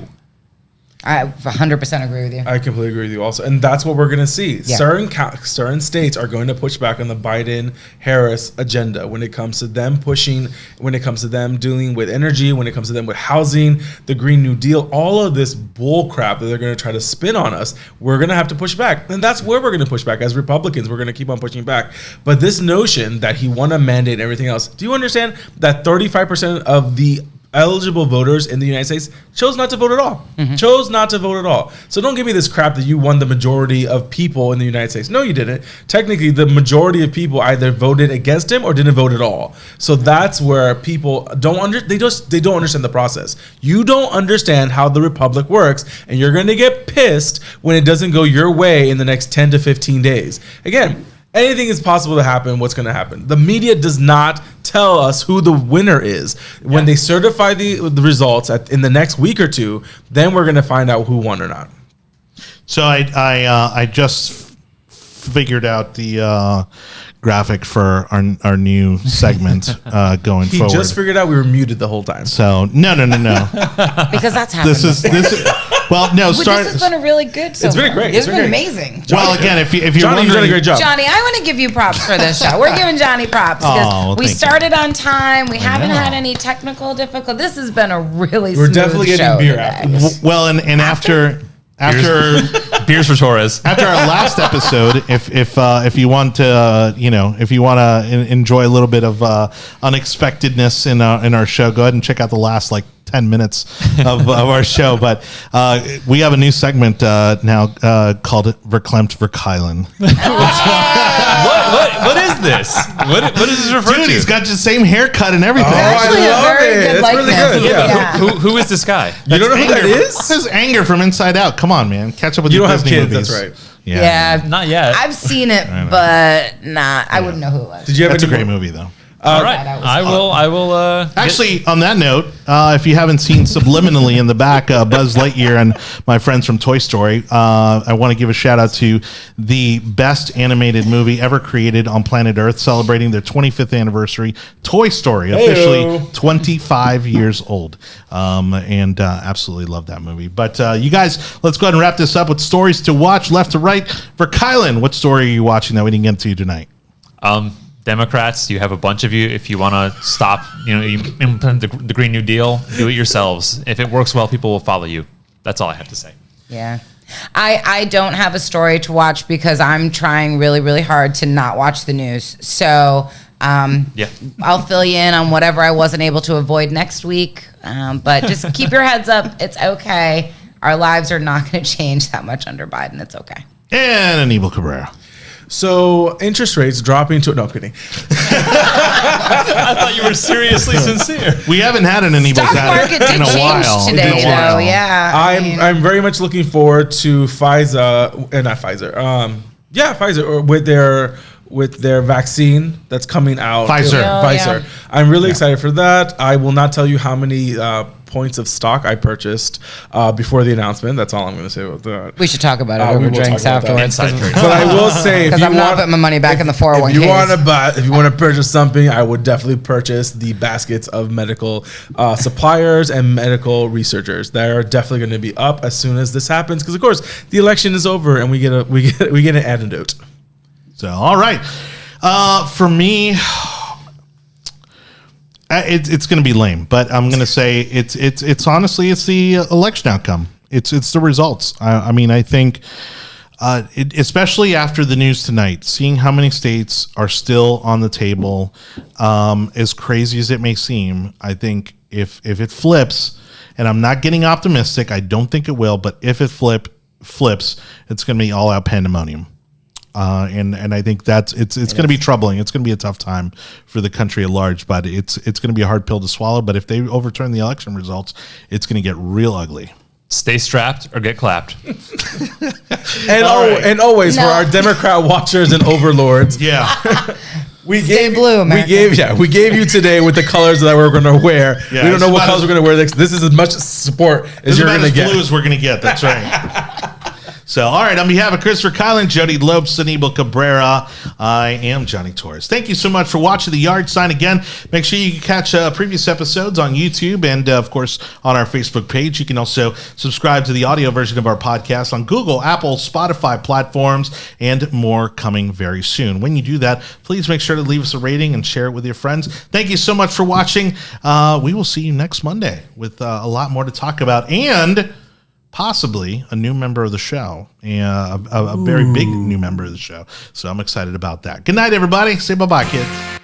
I 100% agree with you. I completely agree with you also. And that's what we're going to see. Yeah. Certain states are going to push back on the Biden-Harris agenda when it comes to them pushing, when it comes to them dealing with energy, when it comes to them with housing, the Green New Deal, all of this bull crap that they're going to try to spin on us. We're going to have to push back. And that's where we're going to push back. As Republicans, we're going to keep on pushing back. But this notion that he won a mandate and everything else, do you understand that 35% of the eligible voters in the United States chose not to vote at all. Chose not to vote at all. So don't give me this crap that you won the majority of people in the United States. No, you didn't. Technically, the majority of people either voted against him or didn't vote at all. So that's where people don't they don't understand the process. You don't understand how the republic works, and you're going to get pissed when it doesn't go your way in the next 10 to 15 days. Again, anything is possible to happen. What's going to happen? The media does not tell us who the winner is. When they certify the results in the next week or two, then we're going to find out who won or not. So I just figured out the graphic for our new segment going He forward. just figured out we were muted the whole time. So no. Because that's happened. This is well, no. This has been a really good. It's been great. It's It's been been great. amazing. Well, again, if you're Johnny, you've done a wondering, great job. Johnny, I want to give you props for this show. We're giving Johnny props because Oh, we thank you. started on time. We haven't know. had any technical difficulty. This has been a really We're smooth definitely getting show beer today. after this. well, and after Beers for Torres. after our last episode, if you want to enjoy a little bit of unexpectedness in our show, go ahead and check out the last 10 minutes of our show. But we have a new segment now called VerKuilen. What is this? What does this refer Dude, to? he's got the same haircut and everything. Oh, Actually, I a love very it. good That's really likeness. good. Yeah. Who is this guy? You don't know who that is? This is Anger from Inside Out. Come on, man. Catch up with You your don't have Disney kids, movies. that's right. Yeah. Not yet. I've seen it, know. but not. I wouldn't know who it was. Did you have That's a any great movie, though. All right. that was I will. Actually, on that note, if you haven't seen subliminally in the back Buzz Lightyear and my friends from Toy Story, I want to give a shout out to the best animated movie ever created on planet Earth, celebrating their 25th anniversary. Toy Story, officially Heyo. 25 years old, and absolutely love that movie. But you guys, let's go ahead and wrap this up with stories to watch left to right. VerKuilen, what story are you watching that we didn't get to tonight? Democrats, you have a bunch of you. If you want to stop, you implement the Green New Deal, do it yourselves. If it works well, people will follow you. That's all I have to say. Yeah. I don't have a story to watch because I'm trying really, really hard to not watch the news. So Yeah. I'll fill you in on whatever I wasn't able to avoid next week. But just keep your heads up. It's okay. Our lives are not going to change that much under Biden. It's okay. And Anibal Cabrera. So interest rates dropping to no, I'm kidding. I thought you were seriously sincere. We haven't had an Anibal Stock market did in a change while. today, In a while. though. Yeah. I mean, I'm very much looking forward to Pfizer, not Pfizer. Pfizer with their vaccine that's coming out. Pfizer. Pfizer. Yeah. I'm really excited for that. I will not tell you how many points of stock I purchased before the announcement. That's all I'm going to say about that. we should talk about it we over will drinks talk about that. afterwards. Inside trading. But I will say, if Because you I'm not want, putting my money back in the 401k. if you want to purchase something, I would definitely purchase the baskets of medical suppliers and medical researchers. They're definitely going to be up as soon as this happens, because of course the election is over and we get an antidote. So, all right. For me, it's going to be lame, but I'm going to say it's honestly it's the election outcome. It's the results. I mean, I think, especially after the news tonight, seeing how many states are still on the table, as crazy as it may seem, I think if it flips, and I'm not getting optimistic, I don't think it will, but if it flips, it's going to be all out pandemonium. And I think it's going to be troubling. It's going to be a tough time for the country at large, but it's going to be a hard pill to swallow. But if they overturn the election results, it's going to get real ugly. Stay strapped or get clapped. And always for our Democrat watchers and overlords, Yeah. we Stay gave blue, America. we gave you today with the colors that we're going to wear. Yeah, we don't it's know what about colors we're going to wear next. This is as much support as It's you're about going to as get. blue as we're going to get. That's right. So, all right, on behalf of Chris VerKuilen, Jodie, Lopes, Anibal, Cabrera, I am Jonny Torres. Thank you so much for watching The Yard Sign again. Make sure you can catch previous episodes on YouTube and, of course, on our Facebook page. You can also subscribe to the audio version of our podcast on Google, Apple, Spotify platforms, and more coming very soon. When you do that, please make sure to leave us a rating and share it with your friends. Thank you so much for watching. We will see you next Monday with a lot more to talk about and possibly a new member of the show, a very big new member of the show. So I'm excited about that. Good night, everybody. Say bye-bye, kids.